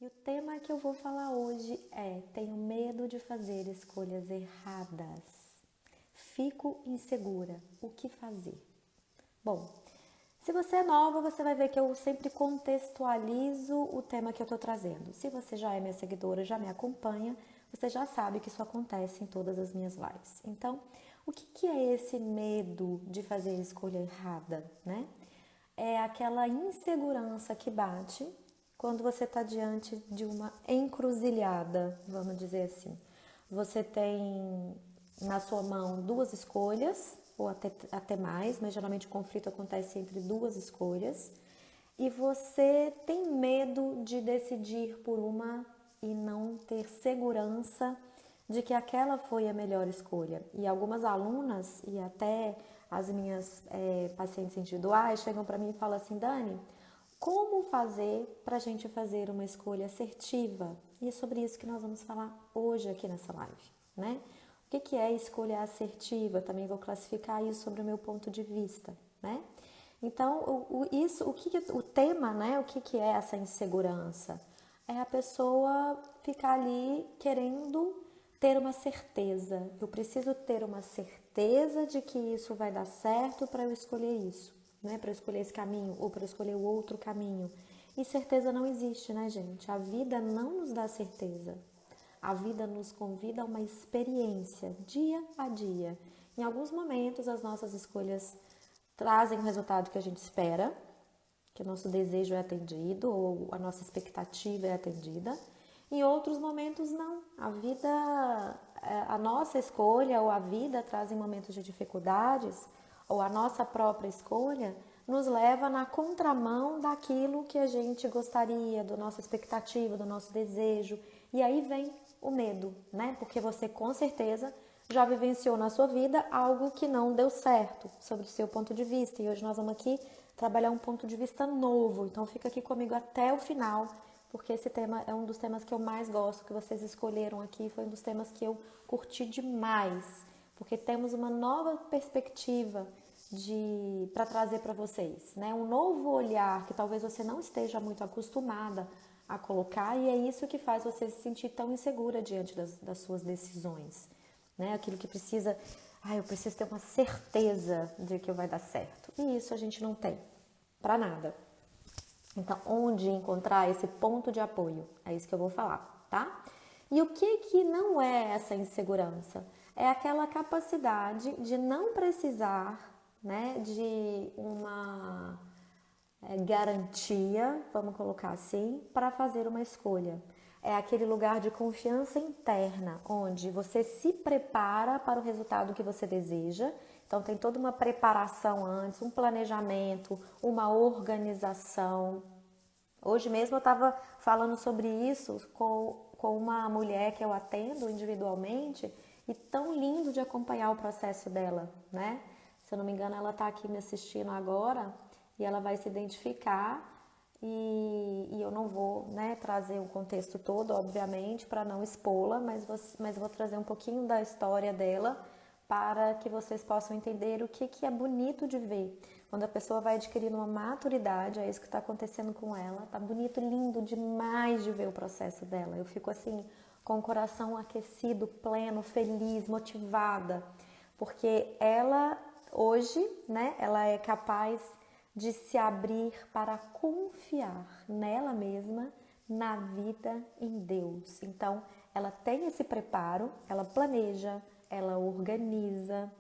E o tema que eu vou falar hoje é: tenho medo de fazer escolhas erradas. Fico insegura. O que fazer? Bom, se você é nova, você vai ver que eu sempre contextualizo o tema que eu estou trazendo. Se você já é minha seguidora, já me acompanha, você já sabe que isso acontece em todas as minhas lives. Então, o que é esse medo de fazer a escolha errada, né? É aquela insegurança que bate quando você está diante de uma encruzilhada, vamos dizer assim. Você tem na sua mão duas escolhas, ou até mais, mas geralmente o conflito acontece entre duas escolhas, e você tem medo de decidir por uma e não ter segurança de que aquela foi a melhor escolha. E algumas alunas e até as minhas pacientes individuais chegam para mim e falam assim: Dani, como fazer para a gente fazer uma escolha assertiva? E é sobre isso que nós vamos falar hoje aqui nessa live, né? O que é escolha assertiva? Também vou classificar isso sobre o meu ponto de vista, né? Então, o tema, né? O que é essa insegurança? É a pessoa ficar ali querendo ter uma certeza. Eu preciso ter uma certeza de que isso vai dar certo para eu escolher isso, né? Para eu escolher esse caminho ou para eu escolher o outro caminho. E certeza não existe, né, gente? A vida não nos dá certeza. A vida nos convida a uma experiência, dia a dia. Em alguns momentos, as nossas escolhas trazem o resultado que a gente espera, que o nosso desejo é atendido ou a nossa expectativa é atendida. Em outros momentos, não. A vida, a nossa escolha ou a vida trazem momentos de dificuldades, ou a nossa própria escolha nos leva na contramão daquilo que a gente gostaria, da nossa expectativa, do nosso desejo. E aí vem o medo, né? Porque você com certeza já vivenciou na sua vida algo que não deu certo, sobre o seu ponto de vista. E hoje nós vamos aqui trabalhar um ponto de vista novo. Então fica aqui comigo até o final, porque esse tema é um dos temas que eu mais gosto, que vocês escolheram aqui, foi um dos temas que eu curti demais, porque temos uma nova perspectiva para trazer para vocês, né? Um novo olhar que talvez você não esteja muito acostumada a colocar, e é isso que faz você se sentir tão insegura diante das suas decisões, né? Aquilo que precisa, eu preciso ter uma certeza de que vai dar certo. E isso a gente não tem para nada. Então, onde encontrar esse ponto de apoio? É isso que eu vou falar, tá? E o que não é essa insegurança? É aquela capacidade de não precisar, né, de uma garantia, vamos colocar assim, para fazer uma escolha. É aquele lugar de confiança interna, onde você se prepara para o resultado que você deseja. Então, tem toda uma preparação antes, um planejamento, uma organização. Hoje mesmo eu estava falando sobre isso com uma mulher que eu atendo individualmente, e tão lindo de acompanhar o processo dela, né? Se eu não me engano, ela está aqui me assistindo agora e ela vai se identificar, e eu não vou, né, trazer o contexto todo, obviamente, para não expô-la, mas vou trazer um pouquinho da história dela para que vocês possam entender o que é bonito de ver. Quando a pessoa vai adquirindo uma maturidade, é isso que está acontecendo com ela. Tá bonito, lindo demais de ver o processo dela. Eu fico assim, com o coração aquecido, pleno, feliz, motivada, porque ela hoje, né, ela é capaz de se abrir para confiar nela mesma, na vida, em Deus. Então, ela tem esse preparo, ela planeja, ela organiza,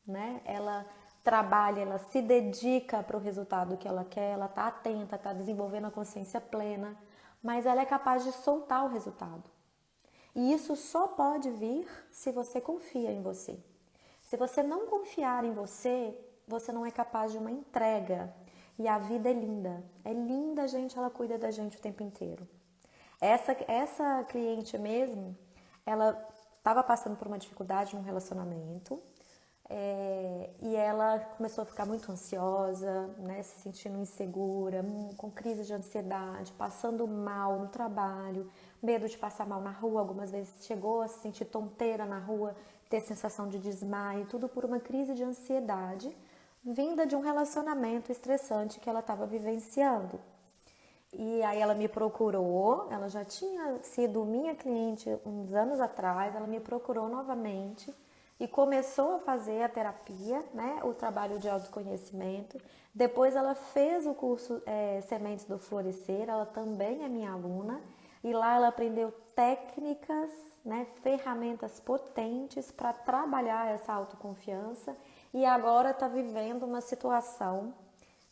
né? Ela trabalha, ela se dedica para o resultado que ela quer, ela está atenta, está desenvolvendo a consciência plena, mas ela é capaz de soltar o resultado. E isso só pode vir se você confia em você. Se você não confiar em você, você não é capaz de uma entrega. E a vida é linda. É linda, gente, ela cuida da gente o tempo inteiro. Essa cliente mesmo, ela estava passando por uma dificuldade no relacionamento, e ela começou a ficar muito ansiosa, né, se sentindo insegura, com crise de ansiedade, passando mal no trabalho, medo de passar mal na rua. Algumas vezes chegou a se sentir tonteira na rua, ter sensação de desmaio, tudo por uma crise de ansiedade vinda de um relacionamento estressante que ela estava vivenciando. E aí ela me procurou, ela já tinha sido minha cliente uns anos atrás, ela me procurou novamente e começou a fazer a terapia, né, o trabalho de autoconhecimento. Depois ela fez o curso Sementes do Florescer, ela também é minha aluna, e lá ela aprendeu técnicas, né, ferramentas potentes para trabalhar essa autoconfiança e agora está vivendo uma situação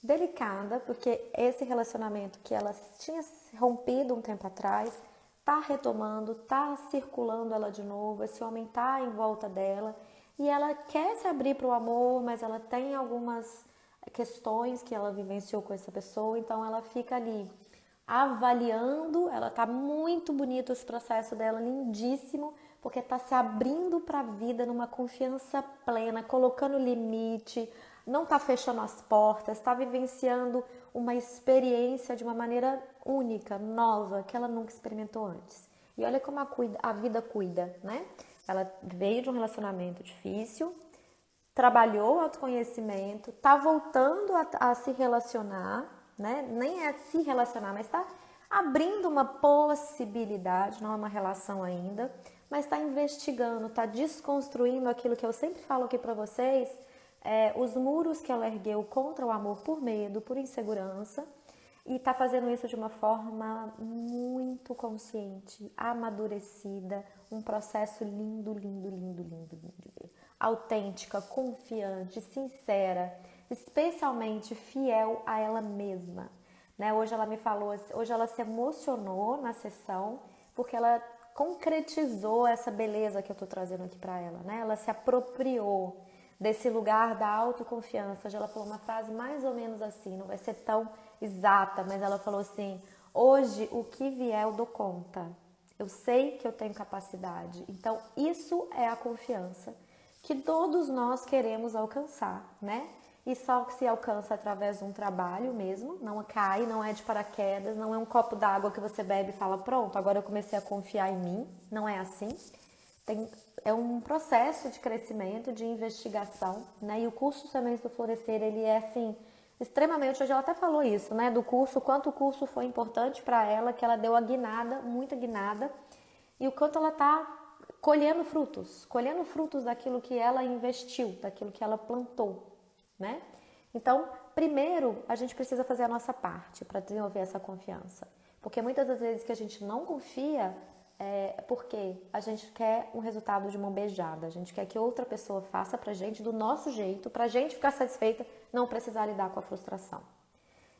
delicada, porque esse relacionamento que ela tinha rompido um tempo atrás, tá retomando, tá circulando ela de novo, esse homem tá em volta dela e ela quer se abrir para o amor, mas ela tem algumas questões que ela vivenciou com essa pessoa, então ela fica ali avaliando, ela tá muito bonito esse processo dela, lindíssimo, porque tá se abrindo para a vida numa confiança plena, colocando limite, não tá fechando as portas, tá vivenciando uma experiência de uma maneira única, nova, que ela nunca experimentou antes. E olha como a vida cuida, né? Ela veio de um relacionamento difícil, trabalhou o autoconhecimento, tá voltando a se relacionar, né? Nem é se relacionar, mas tá abrindo uma possibilidade, não é uma relação ainda, mas está investigando, está desconstruindo aquilo que eu sempre falo aqui para vocês, os muros que ela ergueu contra o amor por medo, por insegurança, e está fazendo isso de uma forma muito consciente, amadurecida, um processo lindo, lindo, lindo, lindo, lindo. Autêntica, confiante, sincera, especialmente fiel a ela mesma. Né? Hoje ela me falou, hoje ela se emocionou na sessão, porque ela concretizou essa beleza que eu estou trazendo aqui para ela. Né? Ela se apropriou desse lugar da autoconfiança. Hoje ela falou uma frase mais ou menos assim, não vai ser tão exata, mas ela falou assim: hoje o que vier eu dou conta, eu sei que eu tenho capacidade. Então isso é a confiança que todos nós queremos alcançar, né? E só que se alcança através de um trabalho mesmo, não cai, não é de paraquedas, não é um copo d'água que você bebe e fala, pronto, agora eu comecei a confiar em mim, não é assim. É um processo de crescimento, de investigação, né? E o curso Sementes do Florescer, ele é assim, extremamente, hoje ela até falou isso, né? Do curso, quanto o curso foi importante para ela, que ela deu a guinada, muita guinada, e o quanto ela tá colhendo frutos daquilo que ela investiu, daquilo que ela plantou, né? Então, primeiro, a gente precisa fazer a nossa parte para desenvolver essa confiança. Porque muitas das vezes que a gente não confia, porque a gente quer um resultado de mão beijada, a gente quer que outra pessoa faça pra gente do nosso jeito, pra gente ficar satisfeita, não precisar lidar com a frustração.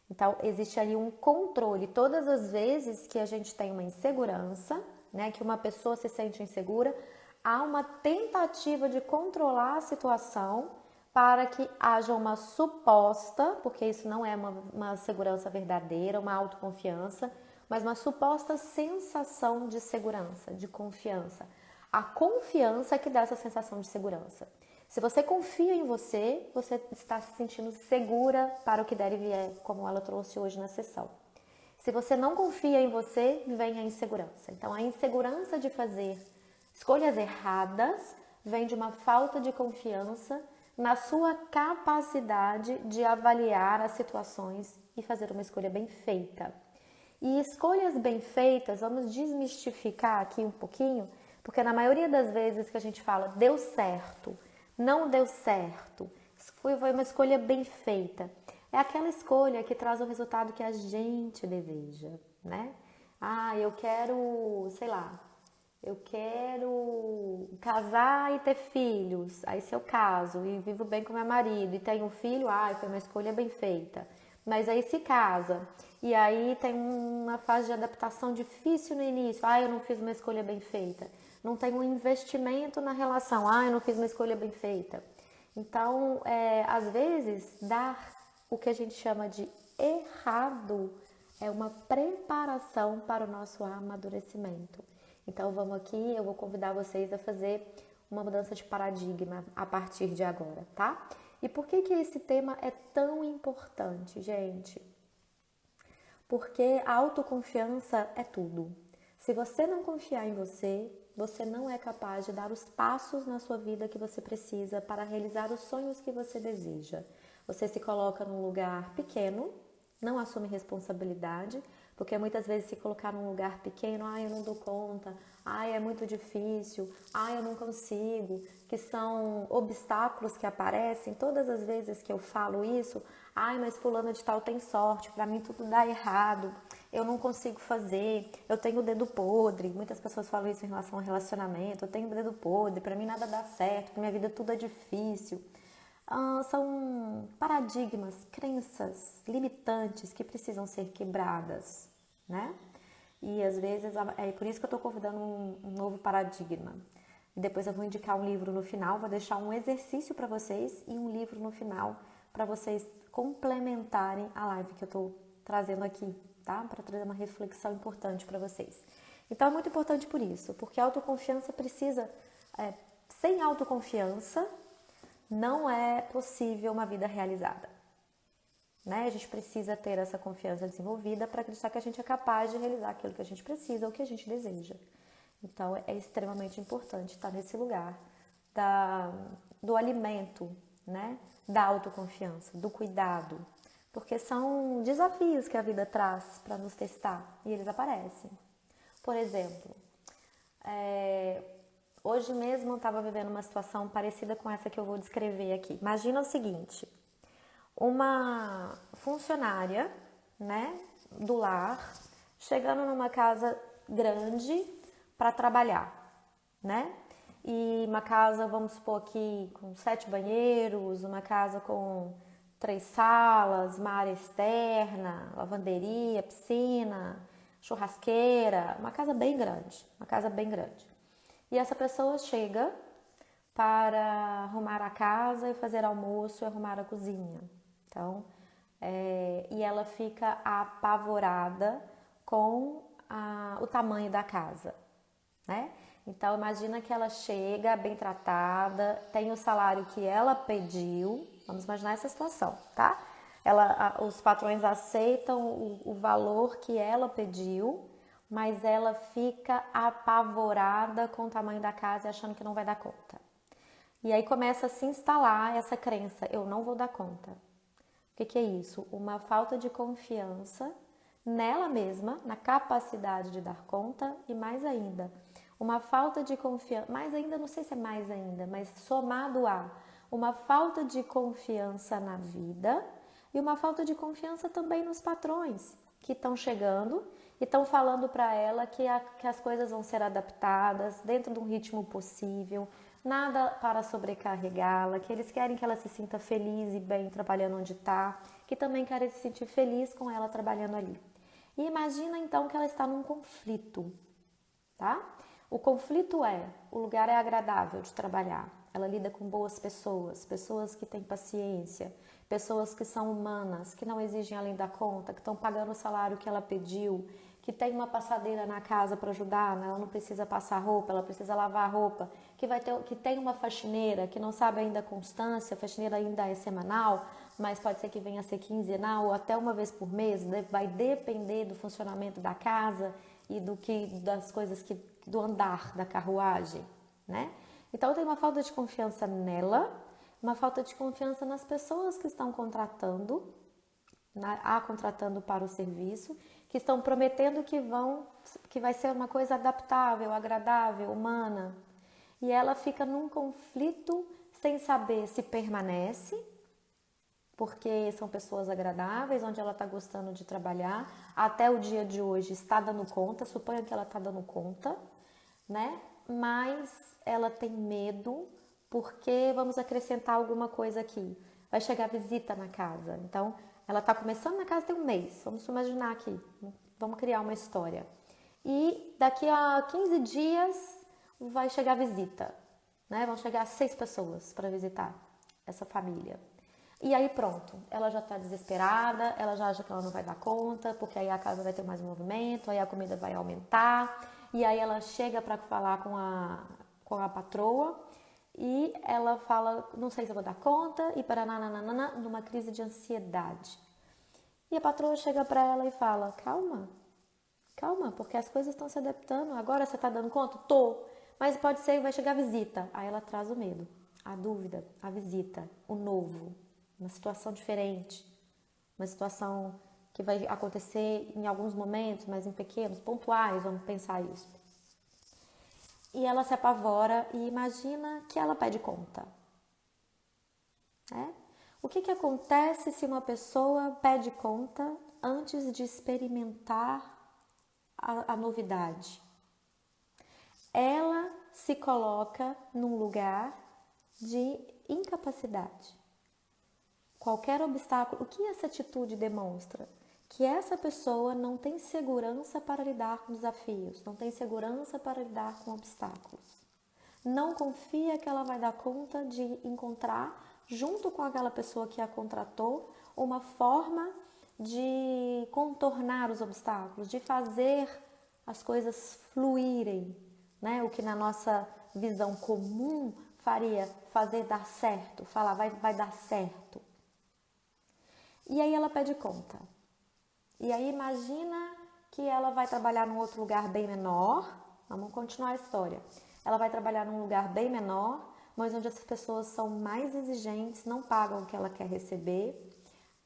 Então, existe ali um controle. Todas as vezes que a gente tem uma insegurança, né, que uma pessoa se sente insegura, há uma tentativa de controlar a situação para que haja uma suposta, porque isso não é uma segurança verdadeira, uma autoconfiança, mas uma suposta sensação de segurança, de confiança. A confiança é que dá essa sensação de segurança. Se você confia em você, você está se sentindo segura para o que der e vier, como ela trouxe hoje na sessão. Se você não confia em você, vem a insegurança. Então, a insegurança de fazer escolhas erradas vem de uma falta de confiança na sua capacidade de avaliar as situações e fazer uma escolha bem feita. E escolhas bem feitas, vamos desmistificar aqui um pouquinho, porque na maioria das vezes que a gente fala deu certo, não deu certo, foi uma escolha bem feita. É aquela escolha que traz o resultado que a gente deseja, né? Ah, eu quero, sei lá, eu quero casar e ter filhos. Aí se eu caso e vivo bem com meu marido e tenho um filho, foi uma escolha bem feita. Mas aí se casa e aí tem uma fase de adaptação difícil no início. Eu não fiz uma escolha bem feita. Não tem um investimento na relação. Eu não fiz uma escolha bem feita. Então, às vezes, dar o que a gente chama de errado é uma preparação para o nosso amadurecimento. Então, vamos aqui, eu vou convidar vocês a fazer uma mudança de paradigma a partir de agora, tá? E por que esse tema é tão importante, gente? Porque a autoconfiança é tudo. Se você não confiar em você, você não é capaz de dar os passos na sua vida que você precisa para realizar os sonhos que você deseja. Você se coloca num lugar pequeno, não assume responsabilidade, Porque muitas vezes se colocar num lugar pequeno, eu não dou conta, é muito difícil, eu não consigo, que são obstáculos que aparecem todas as vezes que eu falo isso. Mas fulano de tal tem sorte, pra mim tudo dá errado, eu não consigo fazer, eu tenho o dedo podre. Muitas pessoas falam isso em relação ao relacionamento, eu tenho o dedo podre, pra mim nada dá certo, minha vida tudo é difícil. São paradigmas, crenças limitantes que precisam ser quebradas, né? E às vezes é por isso que eu estou convidando um novo paradigma. E depois eu vou indicar um livro no final, vou deixar um exercício para vocês e um livro no final para vocês complementarem a live que eu estou trazendo aqui, tá? Para trazer uma reflexão importante para vocês. Então é muito importante por isso, porque a autoconfiança precisa, sem autoconfiança, não é possível uma vida realizada, né? A gente precisa ter essa confiança desenvolvida para acreditar que a gente é capaz de realizar aquilo que a gente precisa ou que a gente deseja. Então, é extremamente importante estar nesse lugar do alimento, né? Da autoconfiança, do cuidado, porque são desafios que a vida traz para nos testar e eles aparecem. Por exemplo, hoje mesmo eu estava vivendo uma situação parecida com essa que eu vou descrever aqui. Imagina o seguinte, uma funcionária, né, do lar, chegando numa casa grande para trabalhar, né? E uma casa, vamos supor aqui, com 7 banheiros, uma casa com 3 salas, uma área externa, lavanderia, piscina, churrasqueira, uma casa bem grande, E essa pessoa chega para arrumar a casa e fazer almoço e arrumar a cozinha. Então, e ela fica apavorada com o tamanho da casa, né? Então, imagina que ela chega bem tratada, tem o salário que ela pediu. Vamos imaginar essa situação, tá? Os patrões aceitam o valor que ela pediu, mas ela fica apavorada com o tamanho da casa e achando que não vai dar conta. E aí começa a se instalar essa crença, eu não vou dar conta. O que é isso? Uma falta de confiança nela mesma, na capacidade de dar conta e mais ainda, uma falta de confiança, mais ainda, não sei se é mais ainda, mas somado a uma falta de confiança na vida e uma falta de confiança também nos patrões que estão chegando e estão falando para ela que as coisas vão ser adaptadas dentro de um ritmo possível, nada para sobrecarregá-la, que eles querem que ela se sinta feliz e bem trabalhando onde está, que também querem se sentir feliz com ela trabalhando ali. E imagina então que ela está num conflito, tá? O conflito o lugar é agradável de trabalhar, ela lida com boas pessoas, pessoas que têm paciência, pessoas que são humanas, que não exigem além da conta, que estão pagando o salário que ela pediu, que tem uma passadeira na casa para ajudar, ela não precisa passar roupa, ela precisa lavar a roupa, que tem uma faxineira, que não sabe ainda a constância, a faxineira ainda é semanal, mas pode ser que venha a ser quinzenal ou até uma vez por mês, vai depender do funcionamento da casa e das coisas do andar da carruagem, né? Então tem uma falta de confiança nela, uma falta de confiança nas pessoas que estão contratando para o serviço, que estão prometendo que vai ser uma coisa adaptável, agradável, humana. E ela fica num conflito sem saber se permanece, porque são pessoas agradáveis, onde ela está gostando de trabalhar, até o dia de hoje está dando conta, suponha que ela está dando conta, né? Mas ela tem medo, porque vamos acrescentar alguma coisa aqui. Vai chegar visita na casa, então ela está começando na casa tem um mês, vamos imaginar aqui, vamos criar uma história. E daqui a 15 dias vai chegar visita, né? Vão chegar 6 pessoas para visitar essa família. E aí pronto, ela já está desesperada, ela já acha que ela não vai dar conta, porque aí a casa vai ter mais movimento, aí a comida vai aumentar, e aí ela chega para falar com a patroa, e ela fala, não sei se eu vou dar conta, e parananana, numa crise de ansiedade. E a patroa chega para ela e fala, calma, porque as coisas estão se adaptando, agora você está dando conta? Tô, mas pode ser que vai chegar a visita. Aí ela traz o medo, a dúvida, a visita, o novo, uma situação diferente, uma situação que vai acontecer em alguns momentos, mas em pequenos, pontuais, vamos pensar isso. E ela se apavora e imagina que ela pede conta. O que acontece se uma pessoa pede conta antes de experimentar a novidade? Ela se coloca num lugar de incapacidade. Qualquer obstáculo, o que essa atitude demonstra? Que essa pessoa não tem segurança para lidar com desafios, não tem segurança para lidar com obstáculos. Não confia que ela vai dar conta de encontrar, junto com aquela pessoa que a contratou, uma forma de contornar os obstáculos, de fazer as coisas fluírem, né? O que na nossa visão comum faria fazer dar certo, falar vai dar certo. E aí ela pede conta. E aí imagina que ela vai trabalhar num outro lugar bem menor. Vamos continuar a história. Ela vai trabalhar num lugar bem menor, mas onde as pessoas são mais exigentes, não pagam o que ela quer receber.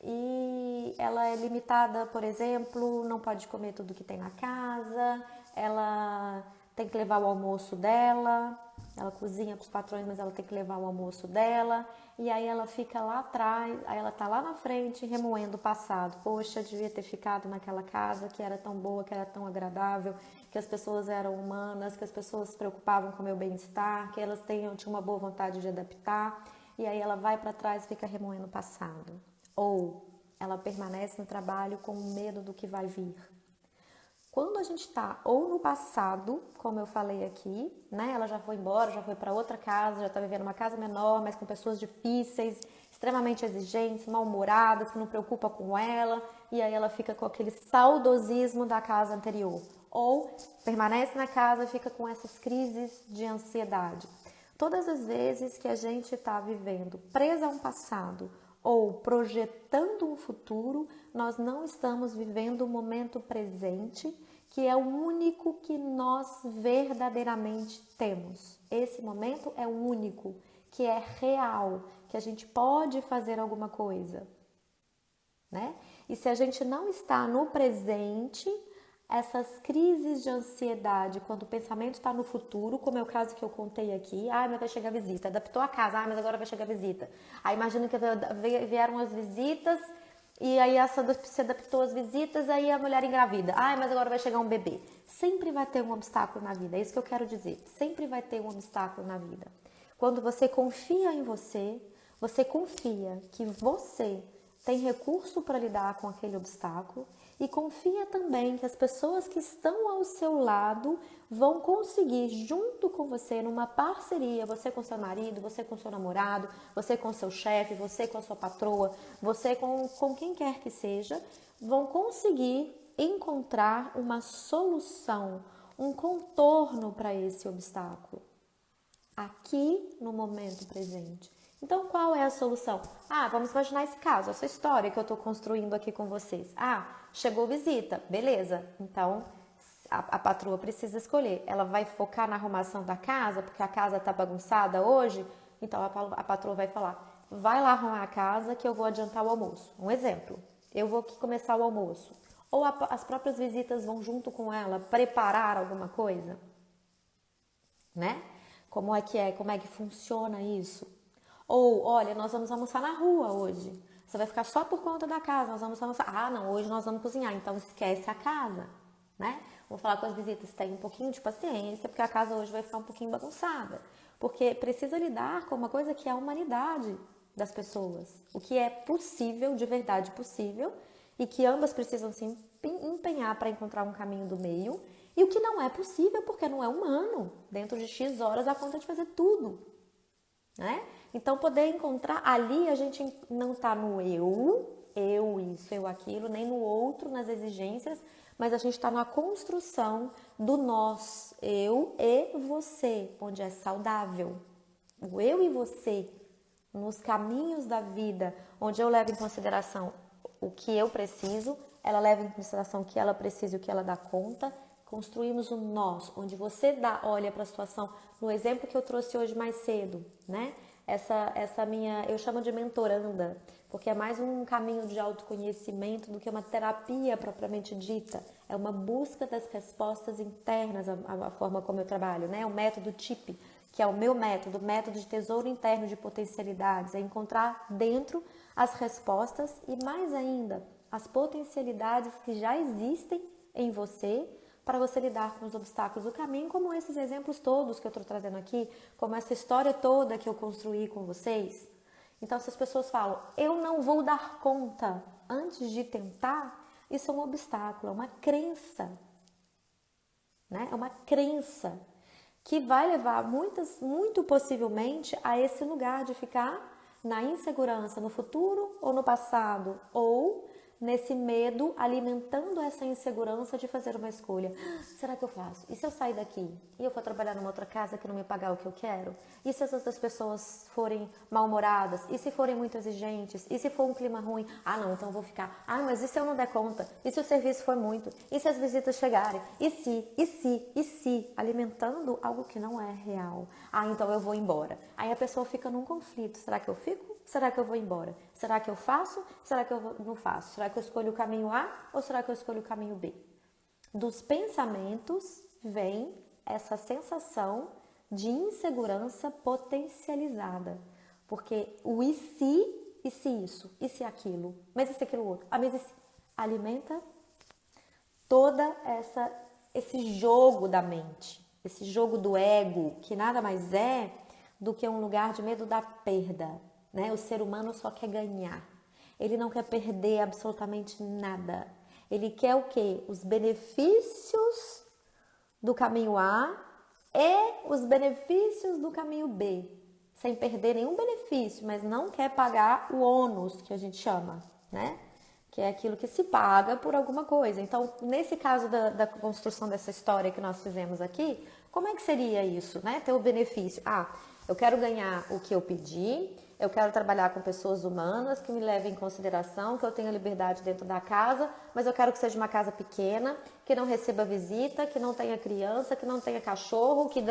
E ela é limitada, por exemplo, não pode comer tudo que tem na casa, ela tem que levar o almoço dela, ela cozinha para os patrões, mas ela tem que levar o almoço dela, e aí ela fica lá atrás, aí ela tá lá na frente remoendo o passado. Poxa, devia ter ficado naquela casa que era tão boa, que era tão agradável, que as pessoas eram humanas, que as pessoas se preocupavam com o meu bem-estar, que elas tinham uma boa vontade de adaptar, e aí ela vai para trás e fica remoendo o passado. Ou ela permanece no trabalho com medo do que vai vir. Quando a gente está ou no passado, como eu falei aqui, né? Ela já foi embora, já foi para outra casa, já está vivendo uma casa menor, mas com pessoas difíceis, extremamente exigentes, mal-humoradas, que não preocupa com ela, e aí ela fica com aquele saudosismo da casa anterior. Ou permanece na casa e fica com essas crises de ansiedade. Todas as vezes que a gente está vivendo presa a um passado ou projetando um futuro, nós não estamos vivendo o momento presente, que é o único que nós verdadeiramente temos. Esse momento é o único, que é real, que a gente pode fazer alguma coisa, né? E se a gente não está no presente, essas crises de ansiedade, quando o pensamento está no futuro, como é o caso que eu contei aqui, mas vai chegar visita, adaptou a casa, mas agora vai chegar visita. Aí imagina que vieram as visitas e aí se adaptou às visitas, aí a mulher engravida. Mas agora vai chegar um bebê. Sempre vai ter um obstáculo na vida, é isso que eu quero dizer. Sempre vai ter um obstáculo na vida. Quando você confia em você, você confia que você tem recurso para lidar com aquele obstáculo e confia também que as pessoas que estão ao seu lado vão conseguir, junto com você, numa parceria, você com seu marido, você com seu namorado, você com seu chefe, você com a sua patroa, você com quem quer que seja, vão conseguir encontrar uma solução, um contorno para esse obstáculo, aqui no momento presente. Então, qual é a solução? Vamos imaginar esse caso, essa história que eu estou construindo aqui com vocês. Chegou visita, beleza. Então, a patroa precisa escolher. Ela vai focar na arrumação da casa, porque a casa está bagunçada hoje. Então, a patroa vai falar, vai lá arrumar a casa que eu vou adiantar o almoço. Um exemplo, eu vou aqui começar o almoço. Ou as próprias visitas vão junto com ela preparar alguma coisa, né? Como é que funciona isso? Ou, olha, nós vamos almoçar na rua hoje. Você vai ficar só por conta da casa, nós vamos almoçar. Não, hoje nós vamos cozinhar, então esquece a casa, né? Vou falar com as visitas, tem um pouquinho de paciência, porque a casa hoje vai ficar um pouquinho bagunçada. Porque precisa lidar com uma coisa que é a humanidade das pessoas. O que é possível, de verdade possível, e que ambas precisam se empenhar para encontrar um caminho do meio, e o que não é possível, porque não é humano. Dentro de X horas dá conta de fazer tudo, né? Então, poder encontrar ali, a gente não está no eu isso, eu aquilo, nem no outro, nas exigências, mas a gente está na construção do nós, eu e você, onde é saudável. O eu e você, nos caminhos da vida, onde eu levo em consideração o que eu preciso, ela leva em consideração o que ela precisa e o que ela dá conta. Construímos o nós, onde você olha para a situação, no exemplo que eu trouxe hoje mais cedo, né? essa minha, eu chamo de mentoranda, porque é mais um caminho de autoconhecimento do que uma terapia propriamente dita. É uma busca das respostas internas, a forma como eu trabalho, né? O método TIP, que é o meu método, método de tesouro interno de potencialidades, é encontrar dentro as respostas e mais ainda, as potencialidades que já existem em você para você lidar com os obstáculos do caminho, como esses exemplos todos que eu estou trazendo aqui, como essa história toda que eu construí com vocês. Então, se as pessoas falam, eu não vou dar conta antes de tentar, isso é um obstáculo, é uma crença, né? É uma crença que vai levar muito possivelmente a esse lugar de ficar na insegurança no futuro ou no passado, ou nesse medo, alimentando essa insegurança de fazer uma escolha. Será que eu faço? E se eu sair daqui e eu for trabalhar numa outra casa que não me pagar o que eu quero? E se as outras pessoas forem mal-humoradas? E se forem muito exigentes? E se for um clima ruim? Ah, não, então eu vou ficar. Ah, mas e se eu não der conta? E se o serviço for muito? E se as visitas chegarem? E se? E se? E se? Alimentando algo que não é real. Ah, então eu vou embora. Aí a pessoa fica num conflito. Será que eu fico? Será que eu vou embora? Será que eu faço? Será que eu não faço? Será que eu escolho o caminho A ou será que eu escolho o caminho B? Dos pensamentos vem essa sensação de insegurança potencializada. Porque o e se isso, e se aquilo, mas e se aquilo outro, mas e se, alimenta toda esse jogo da mente, esse jogo do ego, que nada mais é do que um lugar de medo da perda, né? O ser humano só quer ganhar. Ele não quer perder absolutamente nada. Ele quer o quê? Os benefícios do caminho A e os benefícios do caminho B, sem perder nenhum benefício, mas não quer pagar o ônus, que a gente chama, né? Que é aquilo que se paga por alguma coisa. Então, nesse caso da construção dessa história que nós fizemos aqui, como é que seria isso, né? Ter o benefício. Ah, eu quero ganhar o que eu pedi, eu quero trabalhar com pessoas humanas que me levem em consideração, que eu tenha liberdade dentro da casa, mas eu quero que seja uma casa pequena, que não receba visita, que não tenha criança, que não tenha cachorro, que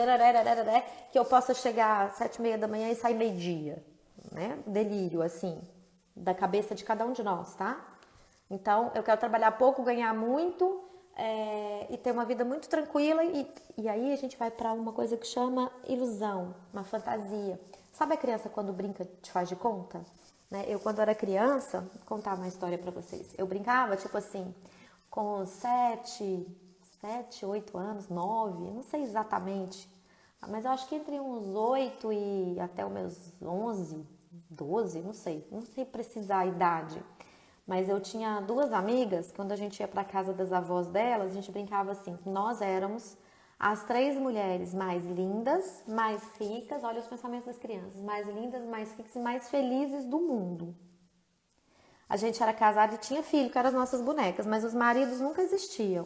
eu possa chegar às 7h30 da manhã e sair meio-dia, né? Delírio, assim, da cabeça de cada um de nós, tá? Então, eu quero trabalhar pouco, ganhar muito e ter uma vida muito tranquila. E aí a gente vai para uma coisa que chama ilusão, uma fantasia. Sabe a criança quando brinca te faz de conta? Né? Eu, quando era criança, vou contar uma história para vocês. Eu brincava, tipo assim, com 7, 8 anos, 9, não sei exatamente. Mas eu acho que entre uns 8 e até os meus 11, 12, não sei precisar a idade. Mas eu tinha duas amigas, quando a gente ia para casa das avós delas, a gente brincava assim, nós éramos as 3 mulheres mais lindas, mais ricas, olha os pensamentos das crianças, mais lindas, mais ricas e mais felizes do mundo. A gente era casada e tinha filho, que eram as nossas bonecas, mas os maridos nunca existiam.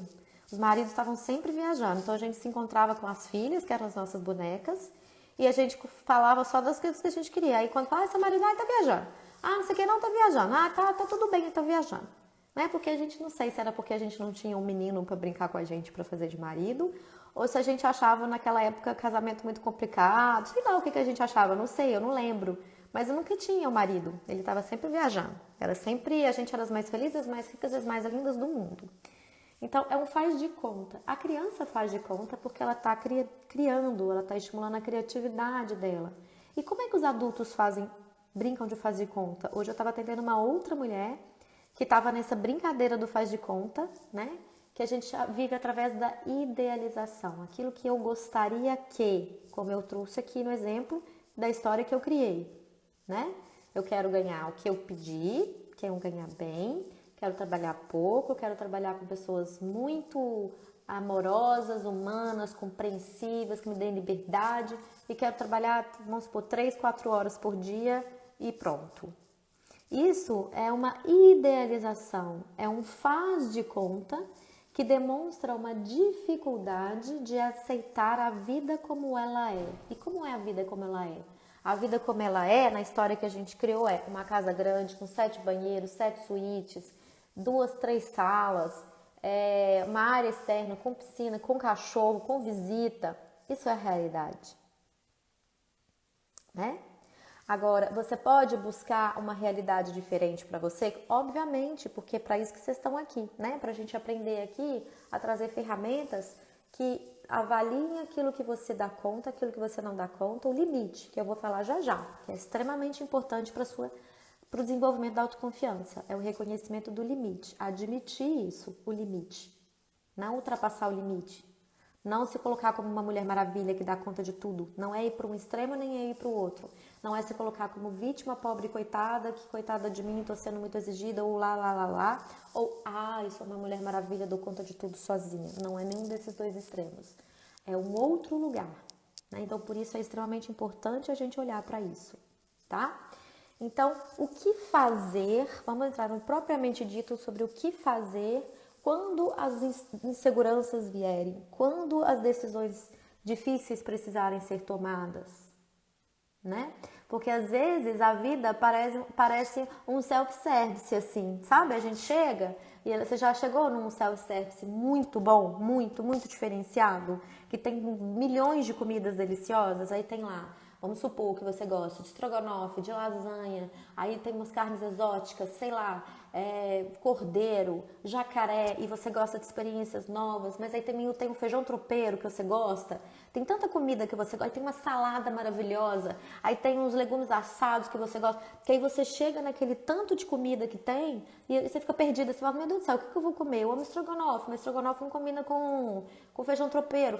Os maridos estavam sempre viajando, então a gente se encontrava com as filhas, que eram as nossas bonecas, e a gente falava só das coisas que a gente queria. Aí quando fala, seu marido tá viajando. Ah, não sei quem não tá viajando. Ah, tá tudo bem, ele tá viajando. Não é porque a gente, não sei se era porque a gente não tinha um menino para brincar com a gente, para fazer de marido, ou se a gente achava naquela época casamento muito complicado. Sei lá o que a gente achava, não sei, eu não lembro. Mas eu nunca tinha um marido, ele estava sempre viajando. Era sempre, a gente era as mais felizes, as mais ricas, as mais lindas do mundo. Então, é um faz de conta. A criança faz de conta porque ela está criando, ela está estimulando a criatividade dela. E como é que os adultos brincam de faz de conta? Hoje eu estava atendendo uma outra mulher que estava nessa brincadeira do faz de conta, né? Que a gente vive através da idealização. Aquilo que eu gostaria que, como eu trouxe aqui no exemplo da história que eu criei, né? Eu quero ganhar o que eu pedi, quero ganhar bem, quero trabalhar pouco, quero trabalhar com pessoas muito amorosas, humanas, compreensivas, que me deem liberdade e quero trabalhar, vamos supor, 3, 4 horas por dia e pronto. Isso é uma idealização, é um faz de conta que demonstra uma dificuldade de aceitar a vida como ela é. E como é a vida como ela é? A vida como ela é, na história que a gente criou, é uma casa grande com 7 banheiros, 7 suítes, 2, 3 salas, uma área externa com piscina, com cachorro, com visita. Isso é a realidade, né? Agora, você pode buscar uma realidade diferente para você? Obviamente, porque é para isso que vocês estão aqui, né? Para a gente aprender aqui a trazer ferramentas que avaliem aquilo que você dá conta, aquilo que você não dá conta, o limite, que eu vou falar já já, que é extremamente importante para o desenvolvimento da autoconfiança. É o reconhecimento do limite, admitir isso, o limite, não ultrapassar o limite. Não se colocar como uma mulher maravilha que dá conta de tudo. Não é ir para um extremo nem é ir para o outro. Não é se colocar como vítima, pobre coitada, que coitada de mim, estou sendo muito exigida, ou lá. Ou, eu sou uma mulher maravilha, dou conta de tudo sozinha. Não é nenhum desses dois extremos. É um outro lugar. Né? Então, por isso é extremamente importante a gente olhar para isso. Tá? Então, o que fazer? Vamos entrar no propriamente dito sobre o que fazer quando as inseguranças vierem, quando as decisões difíceis precisarem ser tomadas, né? Porque às vezes a vida parece um self-service, assim, sabe? A gente chega e você já chegou num self-service muito bom, muito diferenciado, que tem milhões de comidas deliciosas, aí tem lá, vamos supor que você gosta de estrogonofe, de lasanha, aí tem umas carnes exóticas, sei lá, cordeiro, jacaré, e você gosta de experiências novas, mas aí também tem um feijão tropeiro que você gosta, tem tanta comida que você gosta, aí tem uma salada maravilhosa, aí tem uns legumes assados que você gosta, que aí você chega naquele tanto de comida que tem e você fica perdida, você fala, meu Deus do céu, o que eu vou comer? Eu amo estrogonofe, mas estrogonofe não combina com feijão tropeiro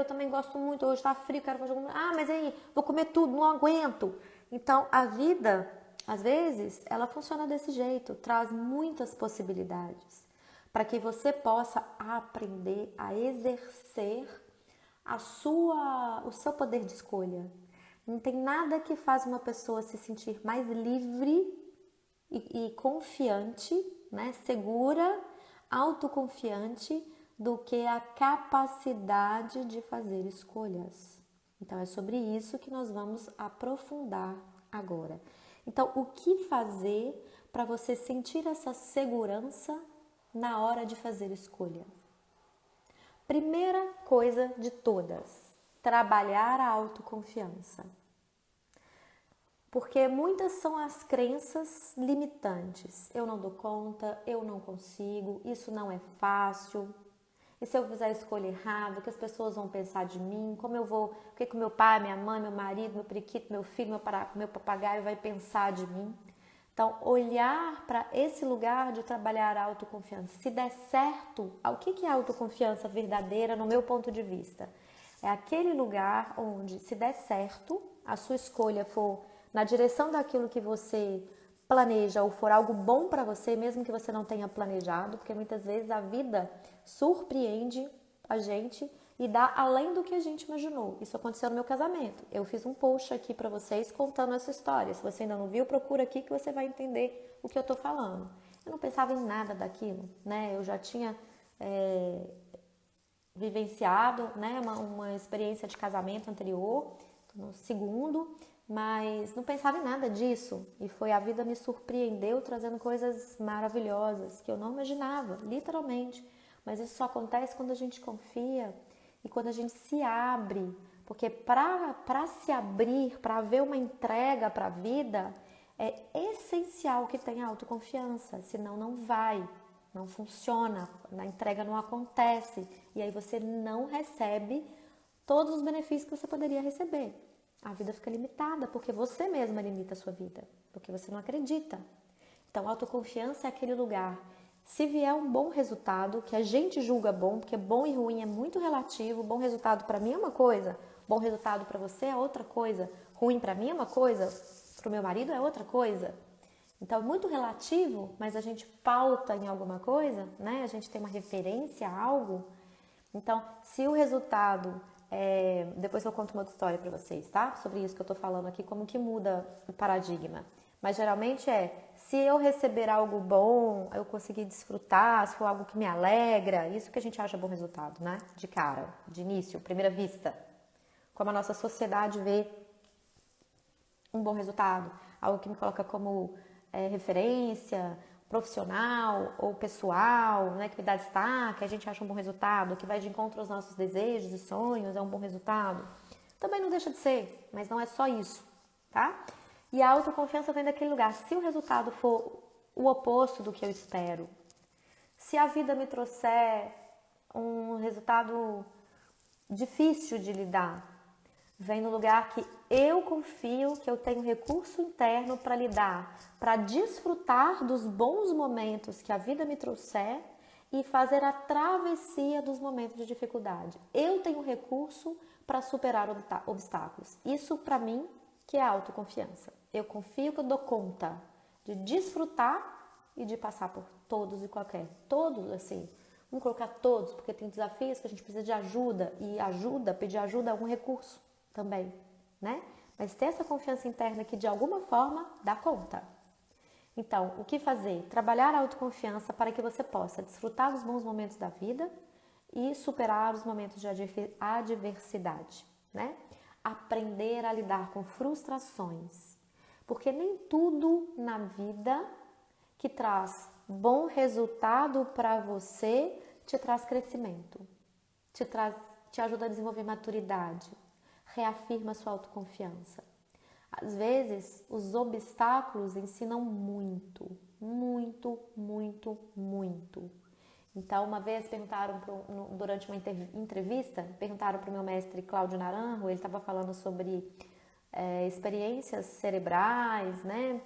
eu também gosto muito, hoje tá frio, quero fazer mas aí, vou comer tudo, não aguento. Então, a vida, às vezes, ela funciona desse jeito, traz muitas possibilidades para que você possa aprender a exercer o seu poder de escolha. Não tem nada que faz uma pessoa se sentir mais livre e confiante, né? Segura, autoconfiante, do que a capacidade de fazer escolhas. Então, é sobre isso que nós vamos aprofundar agora. Então, o que fazer para você sentir essa segurança na hora de fazer escolha? Primeira coisa de todas, trabalhar a autoconfiança. Porque muitas são as crenças limitantes. Eu não dou conta, eu não consigo, isso não é fácil. E se eu fizer a escolha errada, o que as pessoas vão pensar de mim? Como eu vou, o que o meu pai, minha mãe, meu marido, meu periquito, meu filho, meu papagaio vai pensar de mim? Então, olhar para esse lugar de trabalhar a autoconfiança. Se der certo, o que é autoconfiança verdadeira no meu ponto de vista? É aquele lugar onde, se der certo, a sua escolha for na direção daquilo que você planeja ou for algo bom para você, mesmo que você não tenha planejado, porque muitas vezes a vida surpreende a gente e dá além do que a gente imaginou. Isso aconteceu no meu casamento. Eu fiz um post aqui para vocês contando essa história. Se você ainda não viu, procura aqui que você vai entender o que eu tô falando. Eu não pensava em nada daquilo, né? Eu já tinha vivenciado, né, uma experiência de casamento anterior, no segundo, mas não pensava em nada disso. E foi a vida me surpreendeu trazendo coisas maravilhosas que eu não imaginava, literalmente. Mas isso só acontece quando a gente confia e quando a gente se abre. Porque para se abrir, para haver uma entrega para a vida, é essencial que tenha autoconfiança, senão não vai, não funciona, a entrega não acontece e aí você não recebe todos os benefícios que você poderia receber. A vida fica limitada porque você mesma limita a sua vida, porque você não acredita. Então, autoconfiança é aquele lugar. Se vier um bom resultado, que a gente julga bom, porque bom e ruim é muito relativo, bom resultado para mim é uma coisa, bom resultado para você é outra coisa, ruim para mim é uma coisa, para o meu marido é outra coisa. Então, é muito relativo, mas a gente pauta em alguma coisa, né? A gente tem uma referência a algo. Então, se o resultado... depois eu conto uma outra história para vocês, tá? Sobre isso que eu tô falando aqui, como que muda o paradigma. Mas geralmente se eu receber algo bom, eu conseguir desfrutar, se for algo que me alegra, isso que a gente acha bom resultado, né? De cara, de início, primeira vista. Como a nossa sociedade vê um bom resultado, algo que me coloca como referência profissional ou pessoal, né, que me dá destaque, a gente acha um bom resultado, que vai de encontro aos nossos desejos e sonhos, é um bom resultado. Também não deixa de ser, mas não é só isso, tá? E a autoconfiança vem daquele lugar. Se o resultado for o oposto do que eu espero, se a vida me trouxer um resultado difícil de lidar, vem no lugar que eu confio que eu tenho recurso interno para lidar, para desfrutar dos bons momentos que a vida me trouxer e fazer a travessia dos momentos de dificuldade. Eu tenho recurso para superar obstáculos. Isso para mim que é autoconfiança. Eu confio que eu dou conta de desfrutar e de passar por todos e qualquer. Todos, assim. Vamos colocar todos, porque tem desafios que a gente precisa de ajuda. E pedir ajuda é um recurso também, né? Mas ter essa confiança interna que de alguma forma dá conta. Então, o que fazer? Trabalhar a autoconfiança para que você possa desfrutar dos bons momentos da vida e superar os momentos de adversidade, né? Aprender a lidar com frustrações. Porque nem tudo na vida que traz bom resultado para você te traz crescimento, te ajuda a desenvolver maturidade, reafirma sua autoconfiança. Às vezes, os obstáculos ensinam muito, muito, muito, muito. Então, uma vez durante uma entrevista, perguntaram para o meu mestre Cláudio Naranjo, ele estava falando sobre experiências cerebrais, né?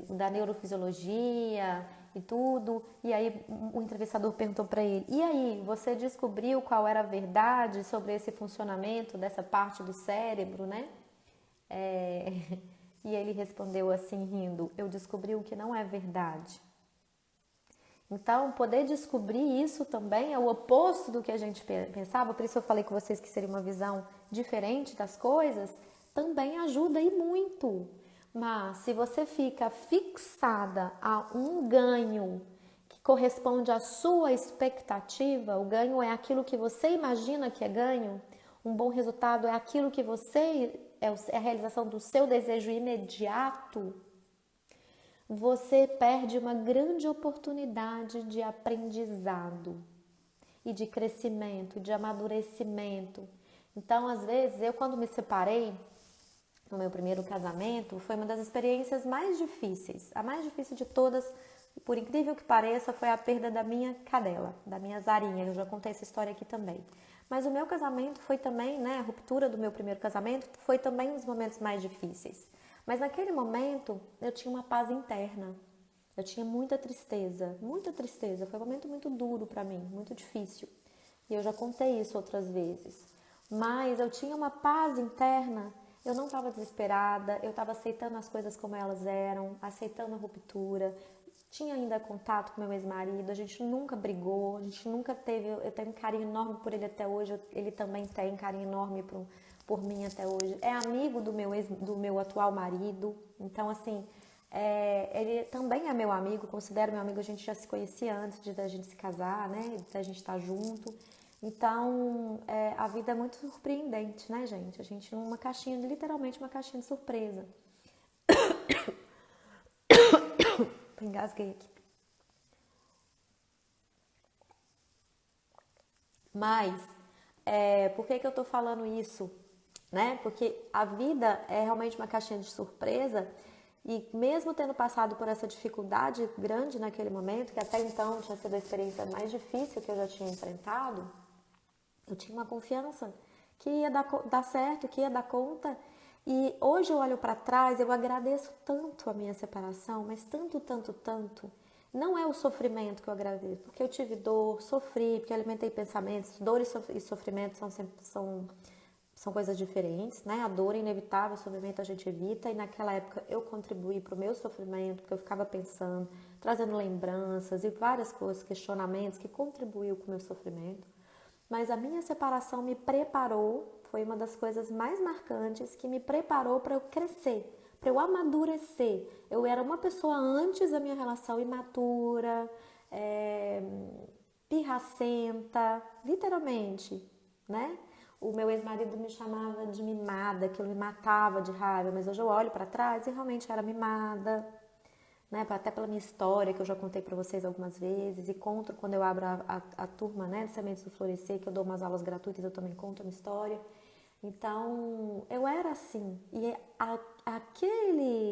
Da neurofisiologia e tudo. E aí o entrevistador perguntou para ele: e aí, você descobriu qual era a verdade sobre esse funcionamento dessa parte do cérebro, né? E ele respondeu assim, rindo: eu descobri o que não é verdade. Então, poder descobrir isso também é o oposto do que a gente pensava. Por isso eu falei com vocês que seria uma visão diferente das coisas. Também ajuda e muito. Mas se você fica fixada a um ganho que corresponde à sua expectativa, o ganho é aquilo que você imagina que é ganho, um bom resultado é aquilo que você é a realização do seu desejo imediato, você perde uma grande oportunidade de aprendizado e de crescimento, de amadurecimento. Então, às vezes, eu quando me separei no meu primeiro casamento, foi uma das experiências mais difíceis. A mais difícil de todas, por incrível que pareça, foi a perda da minha cadela, da minha Zarinha. Eu já contei essa história aqui também. Mas o meu casamento foi também, né, a ruptura do meu primeiro casamento foi também um dos momentos mais difíceis. Mas naquele momento eu tinha uma paz interna. Eu tinha muita tristeza, muita tristeza. Foi um momento muito duro para mim, muito difícil. E eu já contei isso outras vezes. Mas eu tinha uma paz interna. Eu não estava desesperada, eu estava aceitando as coisas como elas eram, aceitando a ruptura. Tinha ainda contato com meu ex-marido, a gente nunca brigou, a gente nunca teve. Eu tenho um carinho enorme por ele até hoje, ele também tem um carinho enorme por mim até hoje. É amigo do meu atual marido, então assim, ele também é meu amigo, considero meu amigo, a gente já se conhecia antes da gente se casar, né, da gente estar junto. Então, a vida é muito surpreendente, né, gente? A gente numa caixinha, literalmente uma caixinha de surpresa. Engasguei aqui. Mas, por que eu tô falando isso? Né? Porque a vida é realmente uma caixinha de surpresa e mesmo tendo passado por essa dificuldade grande naquele momento, que até então tinha sido a experiência mais difícil que eu já tinha enfrentado, eu tinha uma confiança que ia dar certo, que ia dar conta. E hoje eu olho para trás, eu agradeço tanto a minha separação, mas tanto, tanto, tanto. Não é o sofrimento que eu agradeço, porque eu tive dor, sofri, porque alimentei pensamentos. Dor e sofrimento são coisas diferentes, né? A dor é inevitável, o sofrimento a gente evita. E naquela época eu contribuí para o meu sofrimento, porque eu ficava pensando, trazendo lembranças e várias coisas, questionamentos que contribuíram com o meu sofrimento. Mas a minha separação me preparou, foi uma das coisas mais marcantes que me preparou para eu crescer, para eu amadurecer. Eu era uma pessoa antes da minha relação imatura, pirracenta, literalmente, né? O meu ex-marido me chamava de mimada, que eu me matava de raiva, mas hoje eu olho para trás e realmente era mimada. Né, até pela minha história, que eu já contei para vocês algumas vezes, e conto quando eu abro a turma, né, de Sementes do Florescer, que eu dou umas aulas gratuitas, eu também conto a minha história. Então, eu era assim. E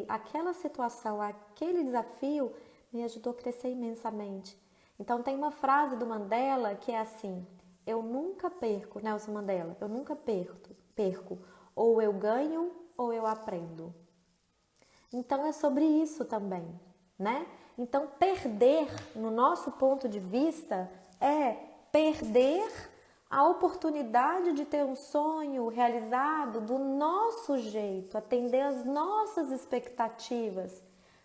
aquela situação, aquele desafio me ajudou a crescer imensamente. Então, tem uma frase do Mandela que é assim: eu nunca perco, Nelson Mandela, eu nunca perco. Ou eu ganho ou eu aprendo. Então, é sobre isso também, né? Então, perder, no nosso ponto de vista, é perder a oportunidade de ter um sonho realizado do nosso jeito, atender às nossas expectativas,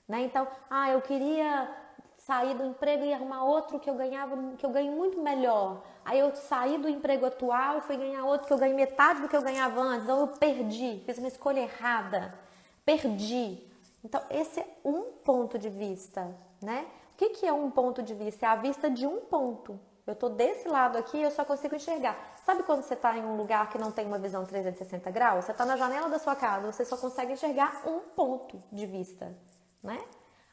né? Então, eu queria sair do emprego e arrumar outro que eu ganho muito melhor. Aí eu saí do emprego atual e fui ganhar outro que eu ganho metade do que eu ganhava antes. Então eu perdi, fiz uma escolha errada, perdi. Então esse é um ponto de vista, né? O que é um ponto de vista? É a vista de um ponto. Eu tô desse lado aqui, eu só consigo enxergar. Sabe quando você está em um lugar que não tem uma visão 360 graus? Você está na janela da sua casa, você só consegue enxergar um ponto de vista, né?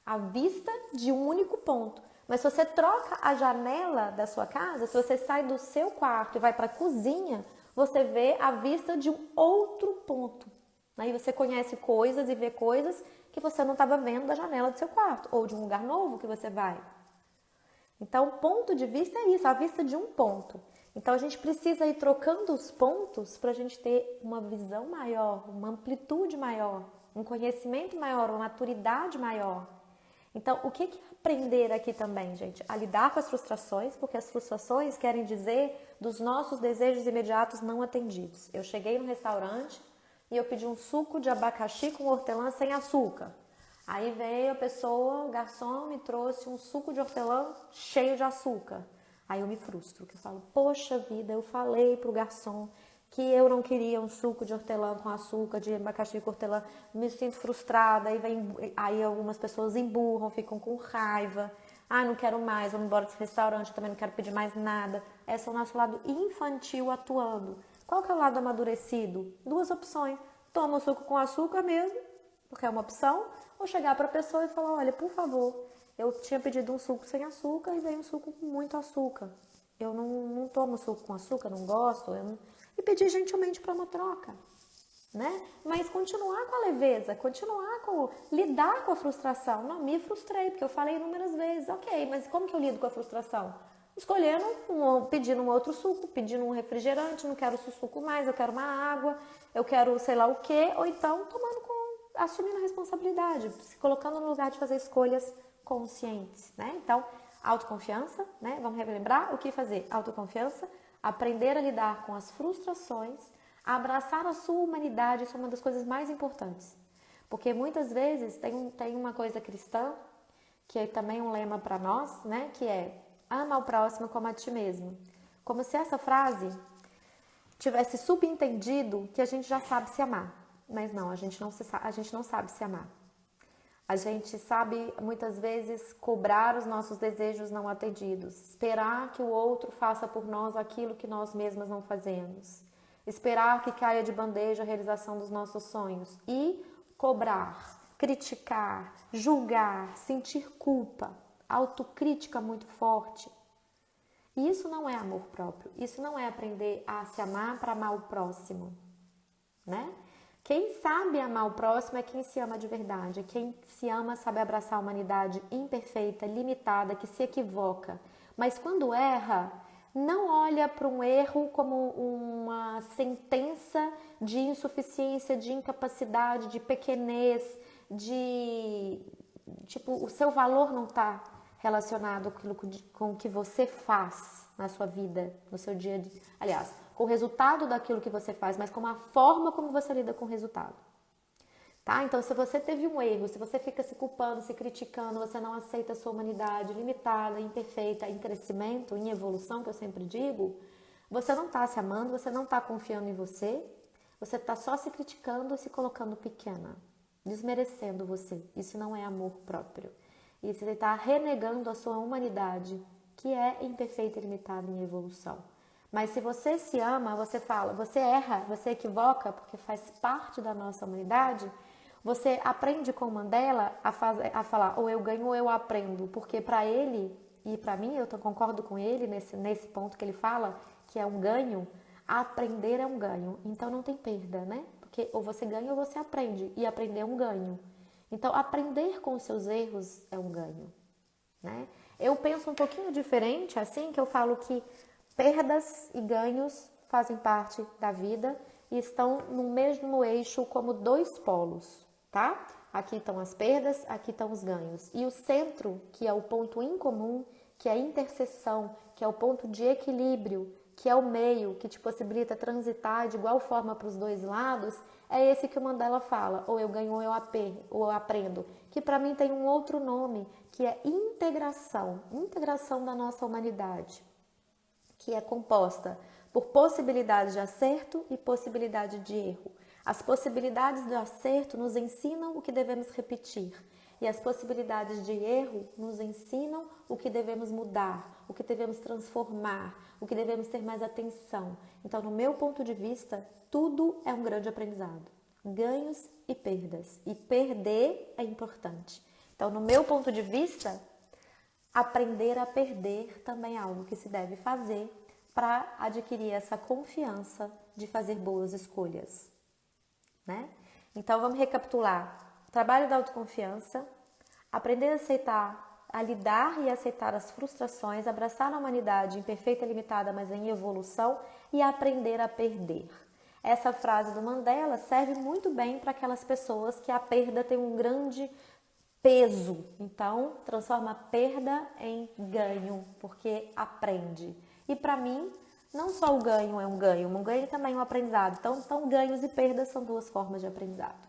A vista de um único ponto. Mas se você troca a janela da sua casa, se você sai do seu quarto e vai para a cozinha, você vê a vista de um outro ponto. Aí você conhece coisas e vê coisas que você não estava vendo da janela do seu quarto, ou de um lugar novo que você vai. Então, ponto de vista é isso, a vista de um ponto. Então, a gente precisa ir trocando os pontos para a gente ter uma visão maior, uma amplitude maior, um conhecimento maior, uma maturidade maior. Então, o que é aprender aqui também, gente? A lidar com as frustrações, porque as frustrações querem dizer dos nossos desejos imediatos não atendidos. Eu cheguei no restaurante e eu pedi um suco de abacaxi com hortelã sem açúcar. Aí veio a pessoa, o garçom me trouxe um suco de hortelã cheio de açúcar. Aí eu me frustro, que eu falo, poxa vida, eu falei pro garçom que eu não queria um suco de hortelã com açúcar, de abacaxi com hortelã, me sinto frustrada, aí algumas pessoas emburram, ficam com raiva, não quero mais, vamos embora desse restaurante, também não quero pedir mais nada. Esse é o nosso lado infantil atuando. Qual que é o lado amadurecido? Duas opções, toma o suco com açúcar mesmo, porque é uma opção, ou chegar para a pessoa e falar, olha, por favor, eu tinha pedido um suco sem açúcar e veio um suco com muito açúcar. Eu não tomo suco com açúcar, não gosto, e pedir gentilmente para uma troca, né? Mas continuar com a leveza, lidar com a frustração. Não, me frustrei, porque eu falei inúmeras vezes, ok, mas como que eu lido com a frustração? Pedindo um outro suco, pedindo um refrigerante, não quero suco mais, eu quero uma água, eu quero sei lá o quê, ou então assumindo a responsabilidade, se colocando no lugar de fazer escolhas conscientes, né? Então, autoconfiança, né? Vamos relembrar o que fazer? Autoconfiança, aprender a lidar com as frustrações, abraçar a sua humanidade, isso é uma das coisas mais importantes. Porque muitas vezes tem uma coisa cristã, que é também um lema para nós, né? Que é, ama ao próximo como a ti mesmo. Como se essa frase tivesse subentendido que a gente já sabe se amar. Mas não, a gente não sabe se amar. A gente sabe, muitas vezes, cobrar os nossos desejos não atendidos, esperar que o outro faça por nós aquilo que nós mesmas não fazemos, esperar que caia de bandeja a realização dos nossos sonhos e cobrar, criticar, julgar, sentir culpa, autocrítica muito forte. E isso não é amor próprio, isso não é aprender a se amar para amar o próximo, né? Quem sabe amar o próximo é quem se ama de verdade. Quem se ama sabe abraçar a humanidade imperfeita, limitada, que se equivoca. Mas quando erra, não olha para um erro como uma sentença de insuficiência, de incapacidade, de pequenez, o seu valor não está relacionado com o que você faz na sua vida, no seu dia a dia. Aliás, com o resultado daquilo que você faz, mas com a forma como você lida com o resultado. Tá? Então, se você teve um erro, se você fica se culpando, se criticando, você não aceita a sua humanidade limitada, imperfeita, em crescimento, em evolução, que eu sempre digo, você não está se amando, você não está confiando em você está só se criticando, se colocando pequena, desmerecendo você. Isso não é amor próprio. Isso você está renegando a sua humanidade, que é imperfeita e limitada em evolução. Mas se você se ama, você fala, você erra, você equivoca, porque faz parte da nossa humanidade, você aprende com Mandela a falar, ou eu ganho ou eu aprendo, porque para ele e para mim, eu concordo com ele nesse ponto que ele fala, que é um ganho, Aprender é um ganho, então não tem perda, né? Porque ou você ganha ou você aprende, e aprender é um ganho. Então, aprender com os seus erros é um ganho, né? Eu penso um pouquinho diferente, assim, que eu falo que perdas e ganhos fazem parte da vida e estão no mesmo eixo como dois polos, tá? Aqui estão as perdas, aqui estão os ganhos. E o centro, que é o ponto em comum, que é a interseção, que é o ponto de equilíbrio, que é o meio, que te possibilita transitar de igual forma para os dois lados, é esse que o Mandela fala, ou eu ganho ou eu aprendo, que para mim tem um outro nome, que é integração, integração da nossa humanidade, que é composta por possibilidades de acerto e possibilidade de erro. As possibilidades de acerto nos ensinam o que devemos repetir e as possibilidades de erro nos ensinam o que devemos mudar, o que devemos transformar, o que devemos ter mais atenção. Então, no meu ponto de vista, tudo é um grande aprendizado. Ganhos e perdas. E perder é importante. Então, no meu ponto de vista, aprender a perder também é algo que se deve fazer para adquirir essa confiança de fazer boas escolhas, né? Então, vamos recapitular. Trabalho da autoconfiança, aprender a aceitar, a lidar e aceitar as frustrações, abraçar a humanidade imperfeita e limitada, mas em evolução, e aprender a perder. Essa frase do Mandela serve muito bem para aquelas pessoas que a perda tem um grande peso. Então, transforma a perda em ganho, porque aprende. E para mim, não só o ganho é um ganho também é um aprendizado. Então ganhos e perdas são duas formas de aprendizado,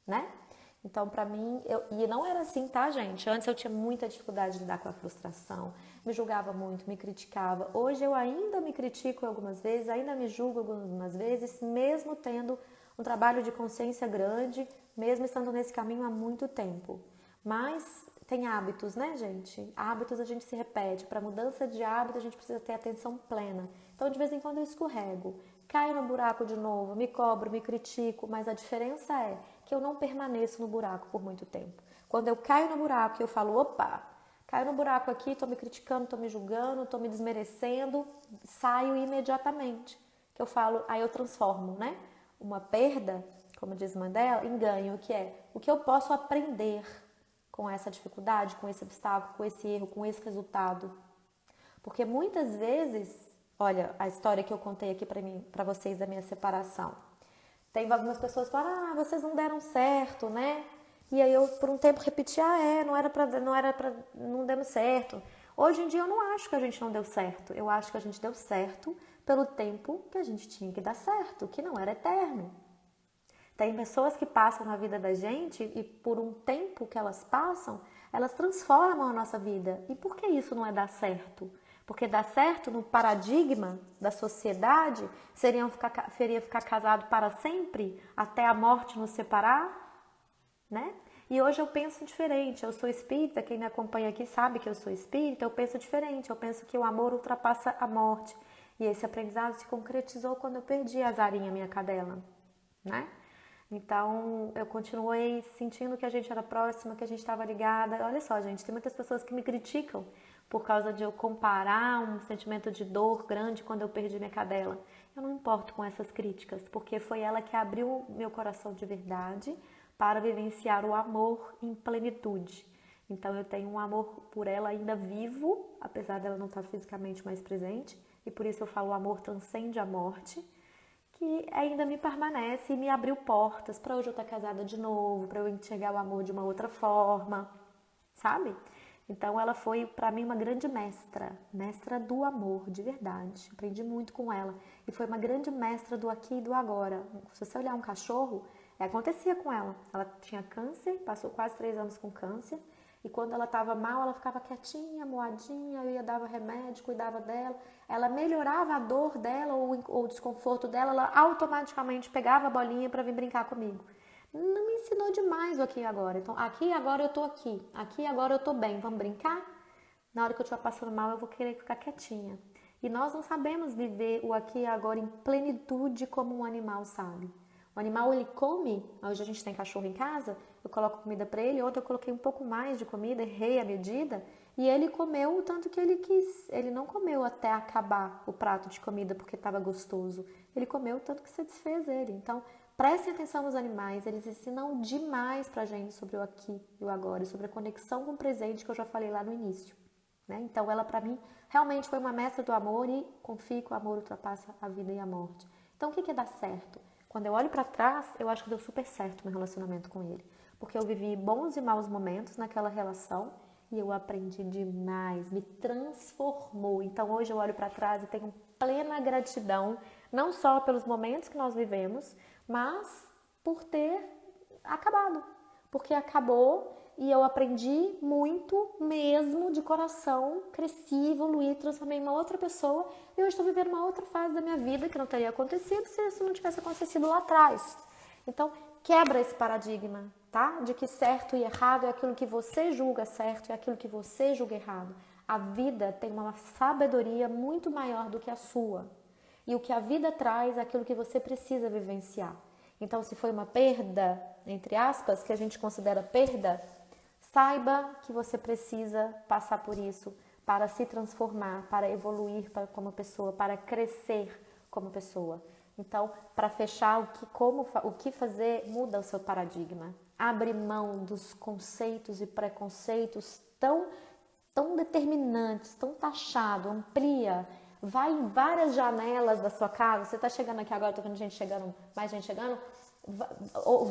né? Então, para mim, e não era assim, tá, gente? Antes eu tinha muita dificuldade de lidar com a frustração, me julgava muito, me criticava. Hoje eu ainda me critico algumas vezes, ainda me julgo algumas vezes, mesmo tendo um trabalho de consciência grande, mesmo estando nesse caminho há muito tempo. Mas tem hábitos, né, gente? Hábitos a gente se repete. Para mudança de hábito, a gente precisa ter atenção plena. Então, de vez em quando eu escorrego, caio no buraco de novo, me cobro, me critico, mas a diferença é que eu não permaneço no buraco por muito tempo. Quando eu caio no buraco e eu falo, opa, caio no buraco aqui, tô me criticando, tô me julgando, tô me desmerecendo, saio imediatamente. Que eu falo, aí eu transformo, né? Uma perda, como diz Mandela, em ganho, que é o que eu posso aprender com essa dificuldade, com esse obstáculo, com esse erro, com esse resultado. Porque muitas vezes, olha a história que eu contei aqui para vocês da minha separação. Tem algumas pessoas que falam, vocês não deram certo, né? E aí eu por um tempo repeti, não demos certo. Hoje em dia eu não acho que a gente não deu certo. Eu acho que a gente deu certo pelo tempo que a gente tinha que dar certo, que não era eterno. Tem pessoas que passam na vida da gente e por um tempo que elas passam, elas transformam a nossa vida. E por que isso não é dar certo? Porque dar certo no paradigma da sociedade seria ficar casado para sempre, até a morte nos separar, né? E hoje eu penso diferente, eu sou espírita, quem me acompanha aqui sabe que eu sou espírita, eu penso diferente, eu penso que o amor ultrapassa a morte. E esse aprendizado se concretizou quando eu perdi a Zarinha, minha cadela, né? Então, eu continuei sentindo que a gente era próxima, que a gente estava ligada. Olha só, gente, tem muitas pessoas que me criticam por causa de eu comparar um sentimento de dor grande quando eu perdi minha cadela. Eu não importo com essas críticas, porque foi ela que abriu meu coração de verdade para vivenciar o amor em plenitude. Então, eu tenho um amor por ela ainda vivo, apesar dela não estar fisicamente mais presente, e por isso eu falo o amor transcende a morte, que ainda me permanece e me abriu portas para hoje eu estar casada de novo, para eu enxergar o amor de uma outra forma, sabe? Então ela foi para mim uma grande mestra do amor, de verdade. Aprendi muito com ela e foi uma grande mestra do aqui e do agora. Se você olhar um cachorro, acontecia com ela. Ela tinha câncer, passou quase 3 anos com câncer. E quando ela estava mal, ela ficava quietinha, moadinha, eu ia dar remédio, cuidava dela. Ela melhorava a dor dela ou o desconforto dela, ela automaticamente pegava a bolinha para vir brincar comigo. Não me ensinou demais o aqui e agora. Então, aqui e agora eu tô aqui e agora eu tô bem, vamos brincar? Na hora que eu estiver passando mal, eu vou querer ficar quietinha. E nós não sabemos viver o aqui e agora em plenitude como um animal sabe. O animal, ele come, hoje a gente tem cachorro em casa, eu coloco comida para ele, ontem eu coloquei um pouco mais de comida, errei a medida, E ele comeu o tanto que ele quis. Ele não comeu até acabar o prato de comida porque estava gostoso. Ele comeu o tanto que satisfez ele. Então, prestem atenção nos animais. Eles ensinam demais pra gente sobre o aqui e o agora, sobre a conexão com o presente que eu já falei lá no início. Né? Então, ela pra mim realmente foi uma mestra do amor e confio que o amor ultrapassa a vida e a morte. Então, o que é dar certo? Quando eu olho pra trás, eu acho que deu super certo meu relacionamento com ele. Porque eu vivi bons e maus momentos naquela relação e eu aprendi demais, me transformou. Então hoje eu olho para trás e tenho plena gratidão, não só pelos momentos que nós vivemos, mas por ter acabado. Porque acabou e eu aprendi muito mesmo de coração, cresci, evoluí, transformei em uma outra pessoa e hoje estou vivendo uma outra fase da minha vida que não teria acontecido se isso não tivesse acontecido lá atrás. Então, quebra esse paradigma, tá? De que certo e errado é aquilo que você julga certo e aquilo que você julga errado. A vida tem uma sabedoria muito maior do que a sua. E o que a vida traz é aquilo que você precisa vivenciar. Então, se foi uma perda, entre aspas, que a gente considera perda, saiba que você precisa passar por isso para se transformar, para evoluir como pessoa, para crescer como pessoa. Então, para fechar, o que fazer muda o seu paradigma. Abre mão dos conceitos e preconceitos tão determinantes, tão taxado, amplia. Vai em várias janelas da sua casa. Você está chegando aqui agora, estou vendo gente chegando, mais gente chegando.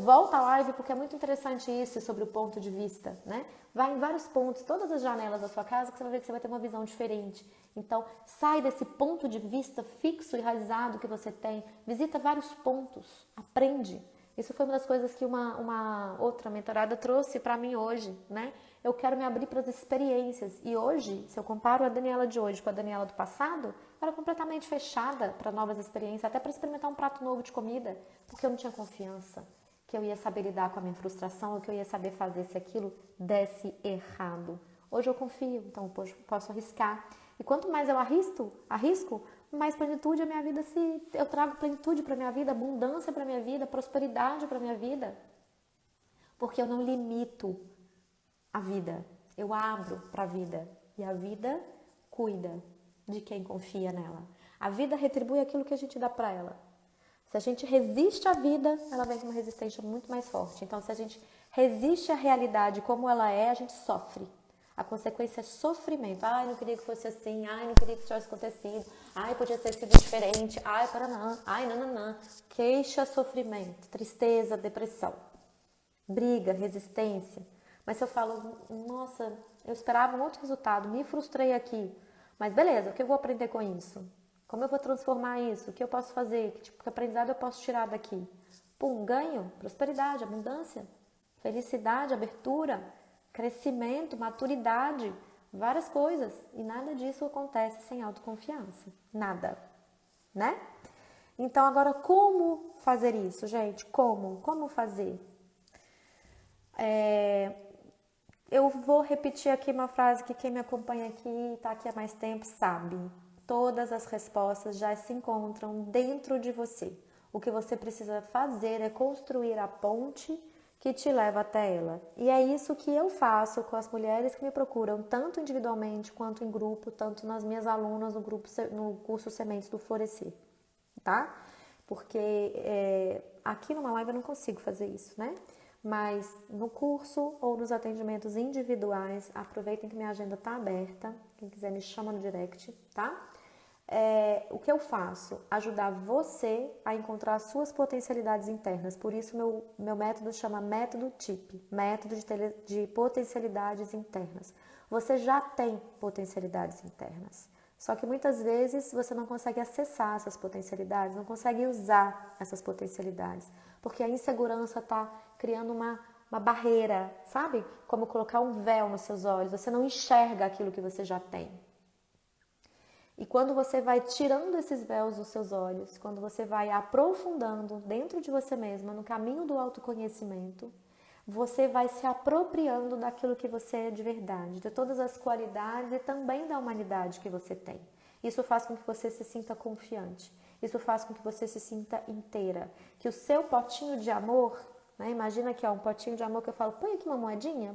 Volta a live porque é muito interessante isso sobre o ponto de vista, né? Vai em vários pontos, todas as janelas da sua casa que você vai ver que você vai ter uma visão diferente. Então, sai desse ponto de vista fixo e enraizado que você tem, visita vários pontos, aprende. Isso foi uma das coisas que uma outra mentorada trouxe para mim hoje, né? Eu quero me abrir para as experiências. E hoje, se eu comparo a Daniela de hoje com a Daniela do passado, eu era completamente fechada para novas experiências, até para experimentar um prato novo de comida, porque eu não tinha confiança que eu ia saber lidar com a minha frustração, ou que eu ia saber fazer se aquilo desse errado. Hoje eu confio, então eu posso arriscar. E quanto mais eu arrisco, mais plenitude a minha vida eu trago plenitude para minha vida, abundância para minha vida, prosperidade para minha vida. Porque eu não limito a vida, eu abro para a vida e a vida cuida de quem confia nela. A vida retribui aquilo que a gente dá para ela. Se a gente resiste à vida, ela vem com uma resistência muito mais forte. Então, se a gente resiste à realidade como ela é, a gente sofre. A consequência é sofrimento. Ai, não queria que fosse assim. Ai, não queria que tivesse acontecido. Ai, podia ter sido diferente. Ai, paraná. Ai, nananã. Queixa, sofrimento, tristeza, depressão. Briga, resistência. Mas se eu falo, nossa, eu esperava um outro resultado, me frustrei aqui. Mas beleza, o que eu vou aprender com isso? Como eu vou transformar isso? O que eu posso fazer? Que tipo de aprendizado eu posso tirar daqui? Pum, ganho, prosperidade, abundância, felicidade, abertura, crescimento, maturidade, várias coisas. E nada disso acontece sem autoconfiança. Nada, né? Então agora como fazer isso, gente? Como fazer? Eu vou repetir aqui uma frase que quem me acompanha aqui e está aqui há mais tempo sabe. Todas as respostas já se encontram dentro de você. O que você precisa fazer é construir a ponte que te leva até ela. E é isso que eu faço com as mulheres que me procuram, tanto individualmente quanto em grupo, tanto nas minhas alunas no curso Sementes do Florescer, tá? Porque aqui numa live eu não consigo fazer isso, né? Mas no curso ou nos atendimentos individuais, aproveitem que minha agenda está aberta. Quem quiser me chama no direct, tá? O que eu faço? Ajudar você a encontrar as suas potencialidades internas. Por isso meu método chama método TIP, método de potencialidades internas. Você já tem potencialidades internas. Só que muitas vezes você não consegue acessar essas potencialidades, não consegue usar essas potencialidades, porque a insegurança está criando uma barreira, sabe? Como colocar um véu nos seus olhos, você não enxerga aquilo que você já tem. E quando você vai tirando esses véus dos seus olhos, quando você vai aprofundando dentro de você mesma, no caminho do autoconhecimento, você vai se apropriando daquilo que você é de verdade, de todas as qualidades e também da humanidade que você tem. Isso faz com que você se sinta confiante. Isso faz com que você se sinta inteira. Que o seu potinho de amor né? Imagina que é um potinho de amor que eu falo, põe aqui uma moedinha,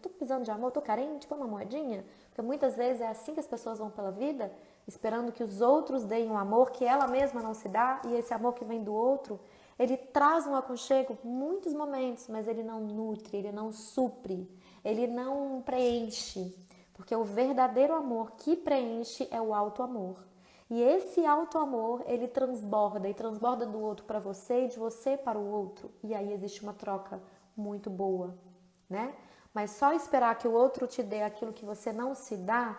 tô precisando de amor, tô carente, põe uma moedinha. Porque muitas vezes é assim que as pessoas vão pela vida, esperando que os outros deem um amor que ela mesma não se dá, e esse amor que vem do outro, ele traz um aconchego muitos momentos, mas ele não nutre, ele não supre, ele não preenche. Porque o verdadeiro amor que preenche é o alto amor. E esse alto amor, ele transborda, e transborda do outro para você e de você para o outro. E aí existe uma troca muito boa, né? Mas só esperar que o outro te dê aquilo que você não se dá,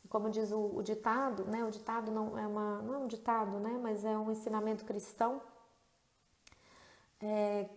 como diz o ditado, né? O ditado não é um ditado, né? Mas é um ensinamento cristão,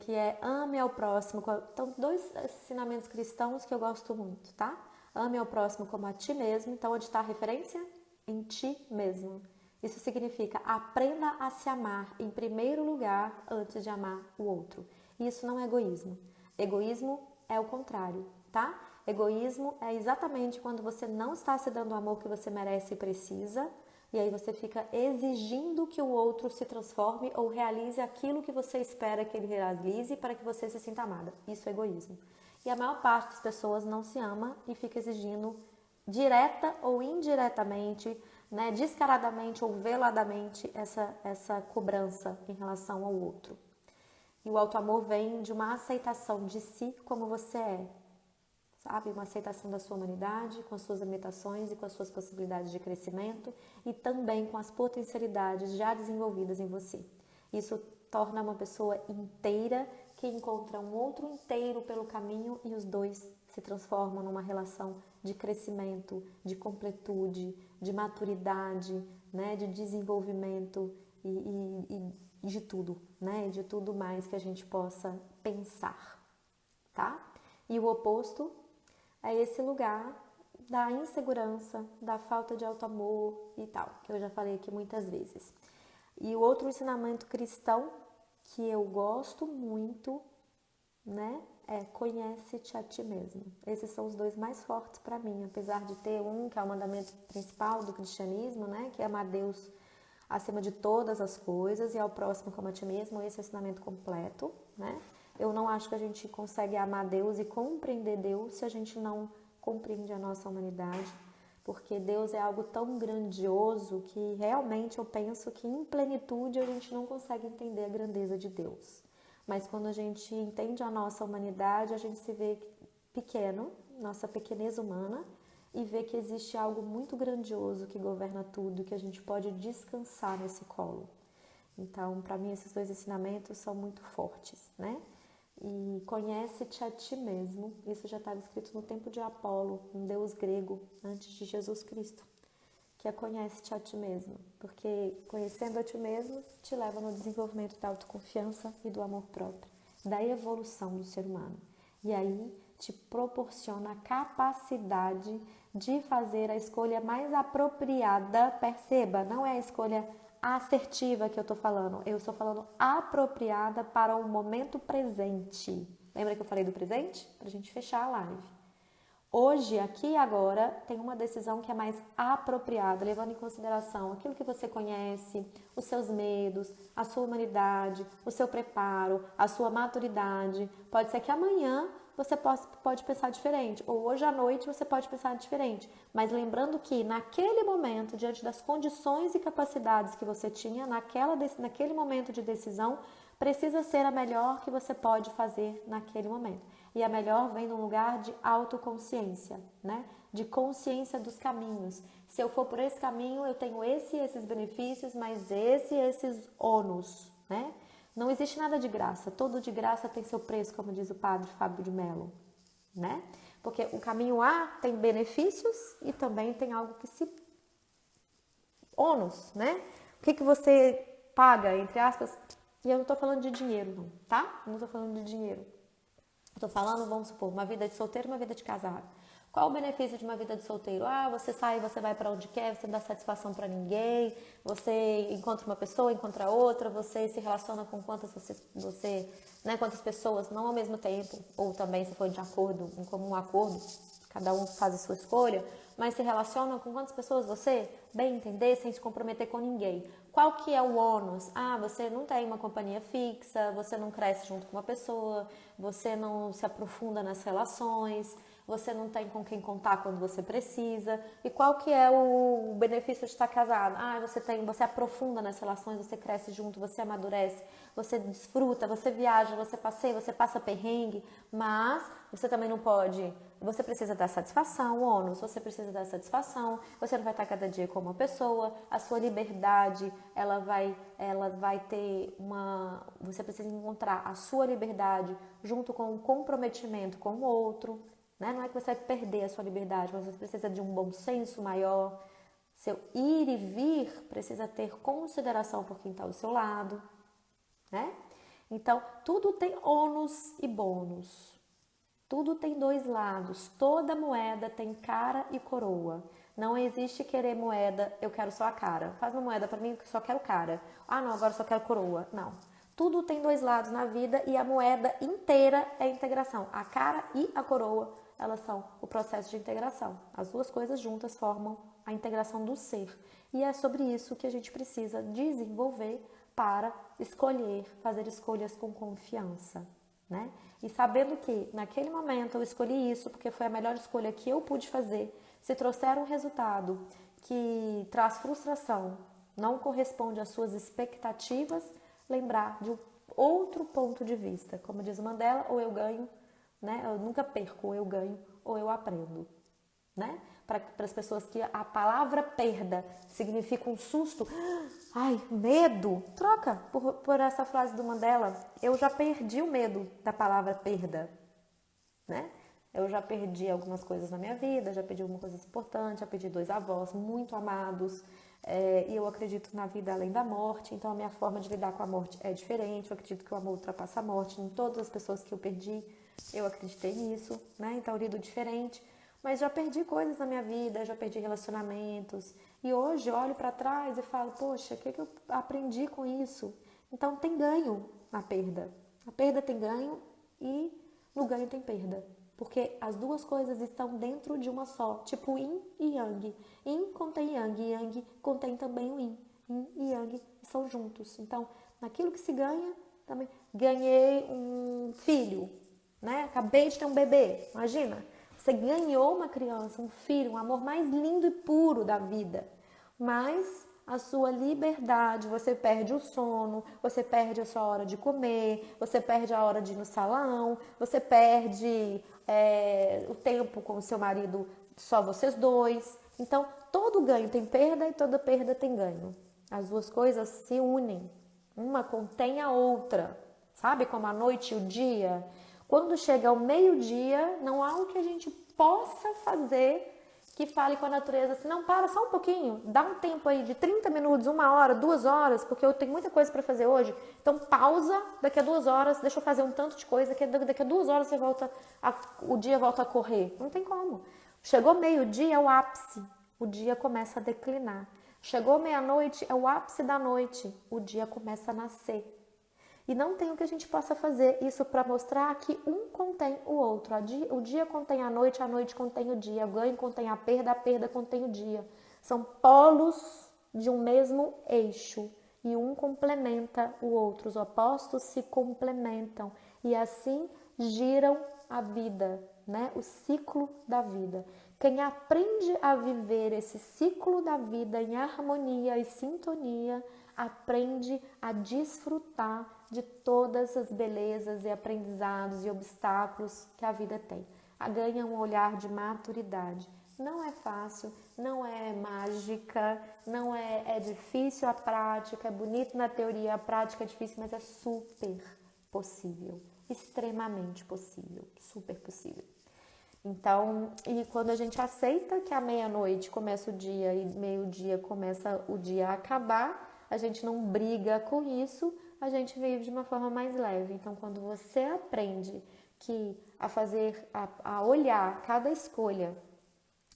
que é ame ao próximo. Então, dois ensinamentos cristãos que eu gosto muito, tá? Ame ao próximo como a ti mesmo. Então, onde está a referência? Em ti mesmo. Isso significa aprenda a se amar em primeiro lugar antes de amar o outro. Isso não é egoísmo. Egoísmo é o contrário, tá? Egoísmo é exatamente quando você não está se dando o amor que você merece e precisa, e aí você fica exigindo que o outro se transforme ou realize aquilo que você espera que ele realize para que você se sinta amada. Isso é egoísmo. E a maior parte das pessoas não se ama e fica exigindo direta ou indiretamente, né, descaradamente ou veladamente essa cobrança em relação ao outro. E o alto amor vem de uma aceitação de si como você é, sabe? Uma aceitação da sua humanidade, com as suas limitações e com as suas possibilidades de crescimento e também com as potencialidades já desenvolvidas em você. Isso torna uma pessoa inteira que encontra um outro inteiro pelo caminho e os dois se transformam numa relação de crescimento, de completude, de maturidade, né? De desenvolvimento e de tudo, né? De tudo mais que a gente possa pensar, tá? E o oposto é esse lugar da insegurança, da falta de auto-amor e tal, que eu já falei aqui muitas vezes. E o outro ensinamento cristão que eu gosto muito, né, é conhece-te a ti mesmo. Esses são os dois mais fortes para mim, apesar de ter um que é o mandamento principal do cristianismo, né, que é amar Deus acima de todas as coisas e ao próximo como a ti mesmo. Esse é o ensinamento completo, né? Eu não acho que a gente consegue amar Deus e compreender Deus se a gente não compreende a nossa humanidade, porque Deus é algo tão grandioso que realmente eu penso que em plenitude a gente não consegue entender a grandeza de Deus. Mas quando a gente entende a nossa humanidade, a gente se vê pequeno, nossa pequenez humana, e vê que existe algo muito grandioso que governa tudo, que a gente pode descansar nesse colo. Então, para mim, esses dois ensinamentos são muito fortes, né? E conhece-te a ti mesmo, isso já estava escrito no tempo de Apolo, um deus grego, antes de Jesus Cristo, que é conhece-te a ti mesmo, porque conhecendo a ti mesmo te leva no desenvolvimento da autoconfiança e do amor próprio, da evolução do ser humano. E aí te proporciona a capacidade de fazer a escolha mais apropriada, perceba, não é a escolha assertiva que eu estou falando, eu estou falando apropriada para o momento presente. Lembra que eu falei do presente? Para a gente fechar a live. Hoje, aqui e agora, tem uma decisão que é mais apropriada, levando em consideração aquilo que você conhece, os seus medos, a sua humanidade, o seu preparo, a sua maturidade. Pode ser que amanhã você pode pensar diferente, ou hoje à noite você pode pensar diferente, mas lembrando que naquele momento, diante das condições e capacidades que você tinha, naquele momento de decisão, precisa ser a melhor que você pode fazer naquele momento. E a melhor vem num lugar de autoconsciência, né? De consciência dos caminhos. Se eu for por esse caminho, eu tenho esses benefícios, mas esses ônus, né? Não existe nada de graça. Todo de graça tem seu preço, como diz o padre Fábio de Mello, né? Porque o caminho A tem benefícios e também tem algo que se... ônus, né? O que você paga, entre aspas... E eu não tô falando de dinheiro, não, tá? Não tô falando de dinheiro. Estou falando, vamos supor, uma vida de solteiro e uma vida de casado. Qual o benefício de uma vida de solteiro? Ah, você sai, você vai para onde quer, você não dá satisfação para ninguém, você encontra uma pessoa, encontra outra, você se relaciona com quantas pessoas, não ao mesmo tempo, ou também se for de acordo, em comum acordo, cada um faz a sua escolha. mas se relaciona com quantas pessoas você bem entender, sem se comprometer com ninguém. Qual que é o ônus? Você não tem uma companhia fixa, você não cresce junto com uma pessoa, você não se aprofunda nas relações, você não tem com quem contar quando você precisa. E qual que é o benefício de estar casado? Você aprofunda nas relações, você cresce junto, você amadurece, você desfruta, você viaja, você passeia, você passa perrengue, mas você também não pode, você precisa dar satisfação, ônus, você precisa dar satisfação, você não vai estar cada dia com uma pessoa, a sua liberdade, ela vai ter você precisa encontrar a sua liberdade junto com o comprometimento com o outro, né? Não é que você vai perder a sua liberdade, mas você precisa de um bom senso maior. Seu ir e vir precisa ter consideração por quem está ao seu lado, né? Então, tudo tem ônus e bônus. Tudo tem dois lados. Toda moeda tem cara e coroa. Não existe querer moeda, eu quero só a cara. Faz uma moeda para mim que só quero cara. Não, agora só quero coroa. Não. Tudo tem dois lados na vida e a moeda inteira é integração. A cara e a coroa, elas são o processo de integração. As duas coisas juntas formam a integração do ser. E é sobre isso que a gente precisa desenvolver para escolher, fazer escolhas com confiança, né? E sabendo que naquele momento eu escolhi isso porque foi a melhor escolha que eu pude fazer. Se trouxer um resultado que traz frustração, não corresponde às suas expectativas, lembrar de um outro ponto de vista. Como diz Mandela, ou eu ganho, né? Eu nunca perco, ou eu ganho, ou eu aprendo, né? Para as pessoas que a palavra perda significa um susto, medo, troca por essa frase do Mandela. Eu já perdi o medo da palavra perda, né? Eu já perdi algumas coisas na minha vida, já perdi algumas coisas importantes, já perdi 2 avós muito amados, e eu acredito na vida além da morte, então a minha forma de lidar com a morte é diferente. Eu acredito que o amor ultrapassa a morte. Em todas as pessoas que eu perdi, eu acreditei nisso, né? Então eu lido diferente. Mas já perdi coisas na minha vida, já perdi relacionamentos. E hoje eu olho para trás e falo, poxa, o que eu aprendi com isso? Então tem ganho na perda. A perda tem ganho e no ganho tem perda. Porque as duas coisas estão dentro de uma só, tipo yin e yang. Yin contém yang, e yang contém também o yin. Yin e yang são juntos. Então, naquilo que se ganha, também ganhei um filho, né? Acabei de ter um bebê, imagina. Você ganhou uma criança, um filho, um amor mais lindo e puro da vida. Mas a sua liberdade, você perde o sono, você perde a sua hora de comer, você perde a hora de ir no salão, você perde o tempo com o seu marido, só vocês dois. Então, todo ganho tem perda e toda perda tem ganho. As duas coisas se unem. Uma contém a outra. Sabe como a noite e o dia? Quando chega ao meio-dia, não há o que a gente possa fazer que fale com a natureza assim, não, para só um pouquinho, dá um tempo aí de 30 minutos, 1 hora, 2 horas, porque eu tenho muita coisa para fazer hoje, então pausa, daqui a 2 horas, deixa eu fazer um tanto de coisa, que daqui a 2 horas o dia volta a correr. Não tem como. Chegou meio-dia, é o ápice, o dia começa a declinar. Chegou meia-noite, é o ápice da noite, o dia começa a nascer. E não tem o que a gente possa fazer isso para mostrar que um contém o outro. O dia contém a noite contém o dia. O ganho contém a perda contém o dia. São polos de um mesmo eixo e um complementa o outro. Os opostos se complementam e assim giram a vida, né? O ciclo da vida. Quem aprende a viver esse ciclo da vida em harmonia e sintonia, aprende a desfrutar de todas as belezas e aprendizados e obstáculos que a vida tem. Ganha um olhar de maturidade. Não é fácil, não é mágica, não é difícil a prática, é bonito na teoria, a prática é difícil, mas é super possível, extremamente possível, super possível. Então, e quando a gente aceita que à meia-noite começa o dia e meio-dia começa o dia a acabar, a gente não briga com isso, a gente vive de uma forma mais leve. Então, quando você aprende a olhar cada escolha,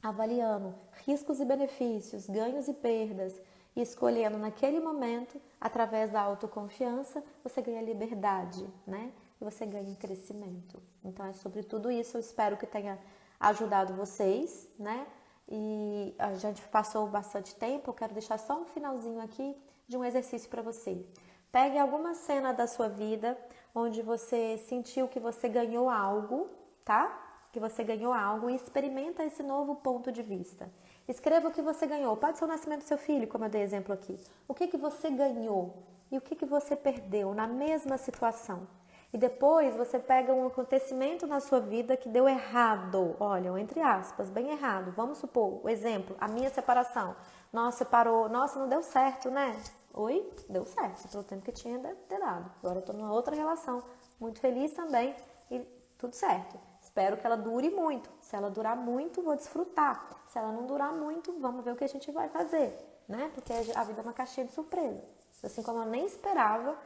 avaliando riscos e benefícios, ganhos e perdas, e escolhendo naquele momento, através da autoconfiança, você ganha liberdade, né? E você ganha crescimento. Então, é sobre tudo isso. Eu espero que tenha ajudado vocês, né? e a gente passou bastante tempo, eu quero deixar só um finalzinho aqui de um exercício para você. Pegue alguma cena da sua vida onde você sentiu que você ganhou algo, tá? Que você ganhou algo e experimenta esse novo ponto de vista. Escreva o que você ganhou. Pode ser o nascimento do seu filho, como eu dei exemplo aqui. O que você ganhou e o que você perdeu na mesma situação. E depois você pega um acontecimento na sua vida que deu errado. Olha, entre aspas, bem errado. Vamos supor, o exemplo, a minha separação. Nossa, separou. Nossa, não deu certo, né? Oi? Deu certo, pelo tempo que tinha ter dado. Agora eu tô numa outra relação, muito feliz também e tudo certo. Espero que ela dure muito. Se ela durar muito, vou desfrutar. Se ela não durar muito, vamos ver o que a gente vai fazer, né? Porque a vida é uma caixinha de surpresa. Assim como eu nem esperava,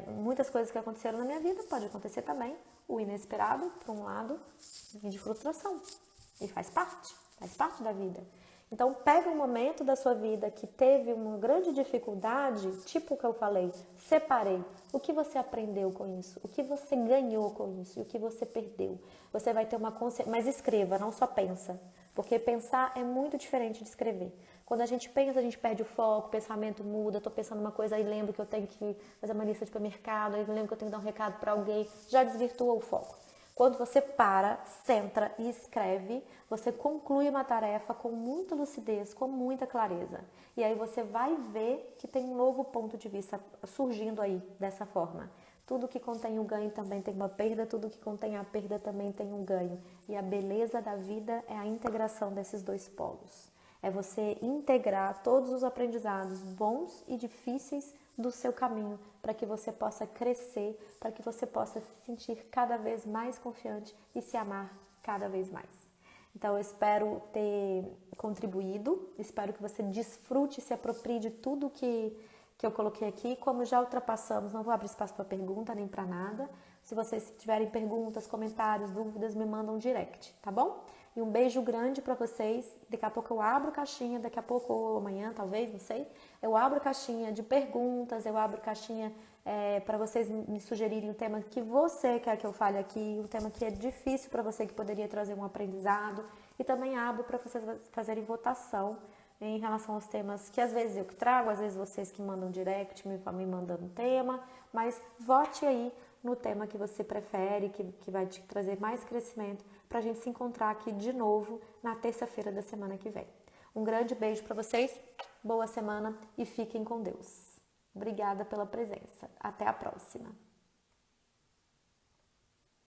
muitas coisas que aconteceram na minha vida, pode acontecer também o inesperado, por um lado, e de frustração. E faz parte da vida. Então, pega um momento da sua vida que teve uma grande dificuldade, tipo o que eu falei, separei. O que você aprendeu com isso? O que você ganhou com isso? E o que você perdeu? Você vai ter uma consciência, mas escreva, não só pensa. Porque pensar é muito diferente de escrever. Quando a gente pensa, a gente perde o foco, o pensamento muda, estou pensando uma coisa, aí lembro que eu tenho que fazer uma lista de supermercado, aí lembro que eu tenho que dar um recado para alguém, já desvirtua o foco. Quando você para, centra e escreve, você conclui uma tarefa com muita lucidez, com muita clareza. E aí você vai ver que tem um novo ponto de vista surgindo aí dessa forma. Tudo que contém o ganho também tem uma perda, tudo que contém a perda também tem um ganho. E a beleza da vida é a integração desses dois polos. É você integrar todos os aprendizados bons e difíceis do seu caminho, para que você possa crescer, para que você possa se sentir cada vez mais confiante e se amar cada vez mais. Então eu espero ter contribuído, espero que você desfrute, se aproprie de tudo que eu coloquei aqui. Como já ultrapassamos, não vou abrir espaço para pergunta nem para nada. Se vocês tiverem perguntas, comentários, dúvidas, me mandam um direct, tá bom? E um beijo grande para vocês. Daqui a pouco eu abro caixinha, daqui a pouco ou amanhã, talvez, não sei. Eu abro caixinha de perguntas, eu abro caixinha para vocês me sugerirem o tema que você quer que eu fale aqui, um tema que é difícil para você, que poderia trazer um aprendizado. E também abro para vocês fazerem votação em relação aos temas que às vezes eu que trago, às vezes vocês que mandam direct, me mandando um tema, mas vote aí no tema que você prefere, que vai te trazer mais crescimento, para a gente se encontrar aqui de novo na terça-feira da semana que vem. Um grande beijo para vocês, boa semana e fiquem com Deus. Obrigada pela presença. Até a próxima.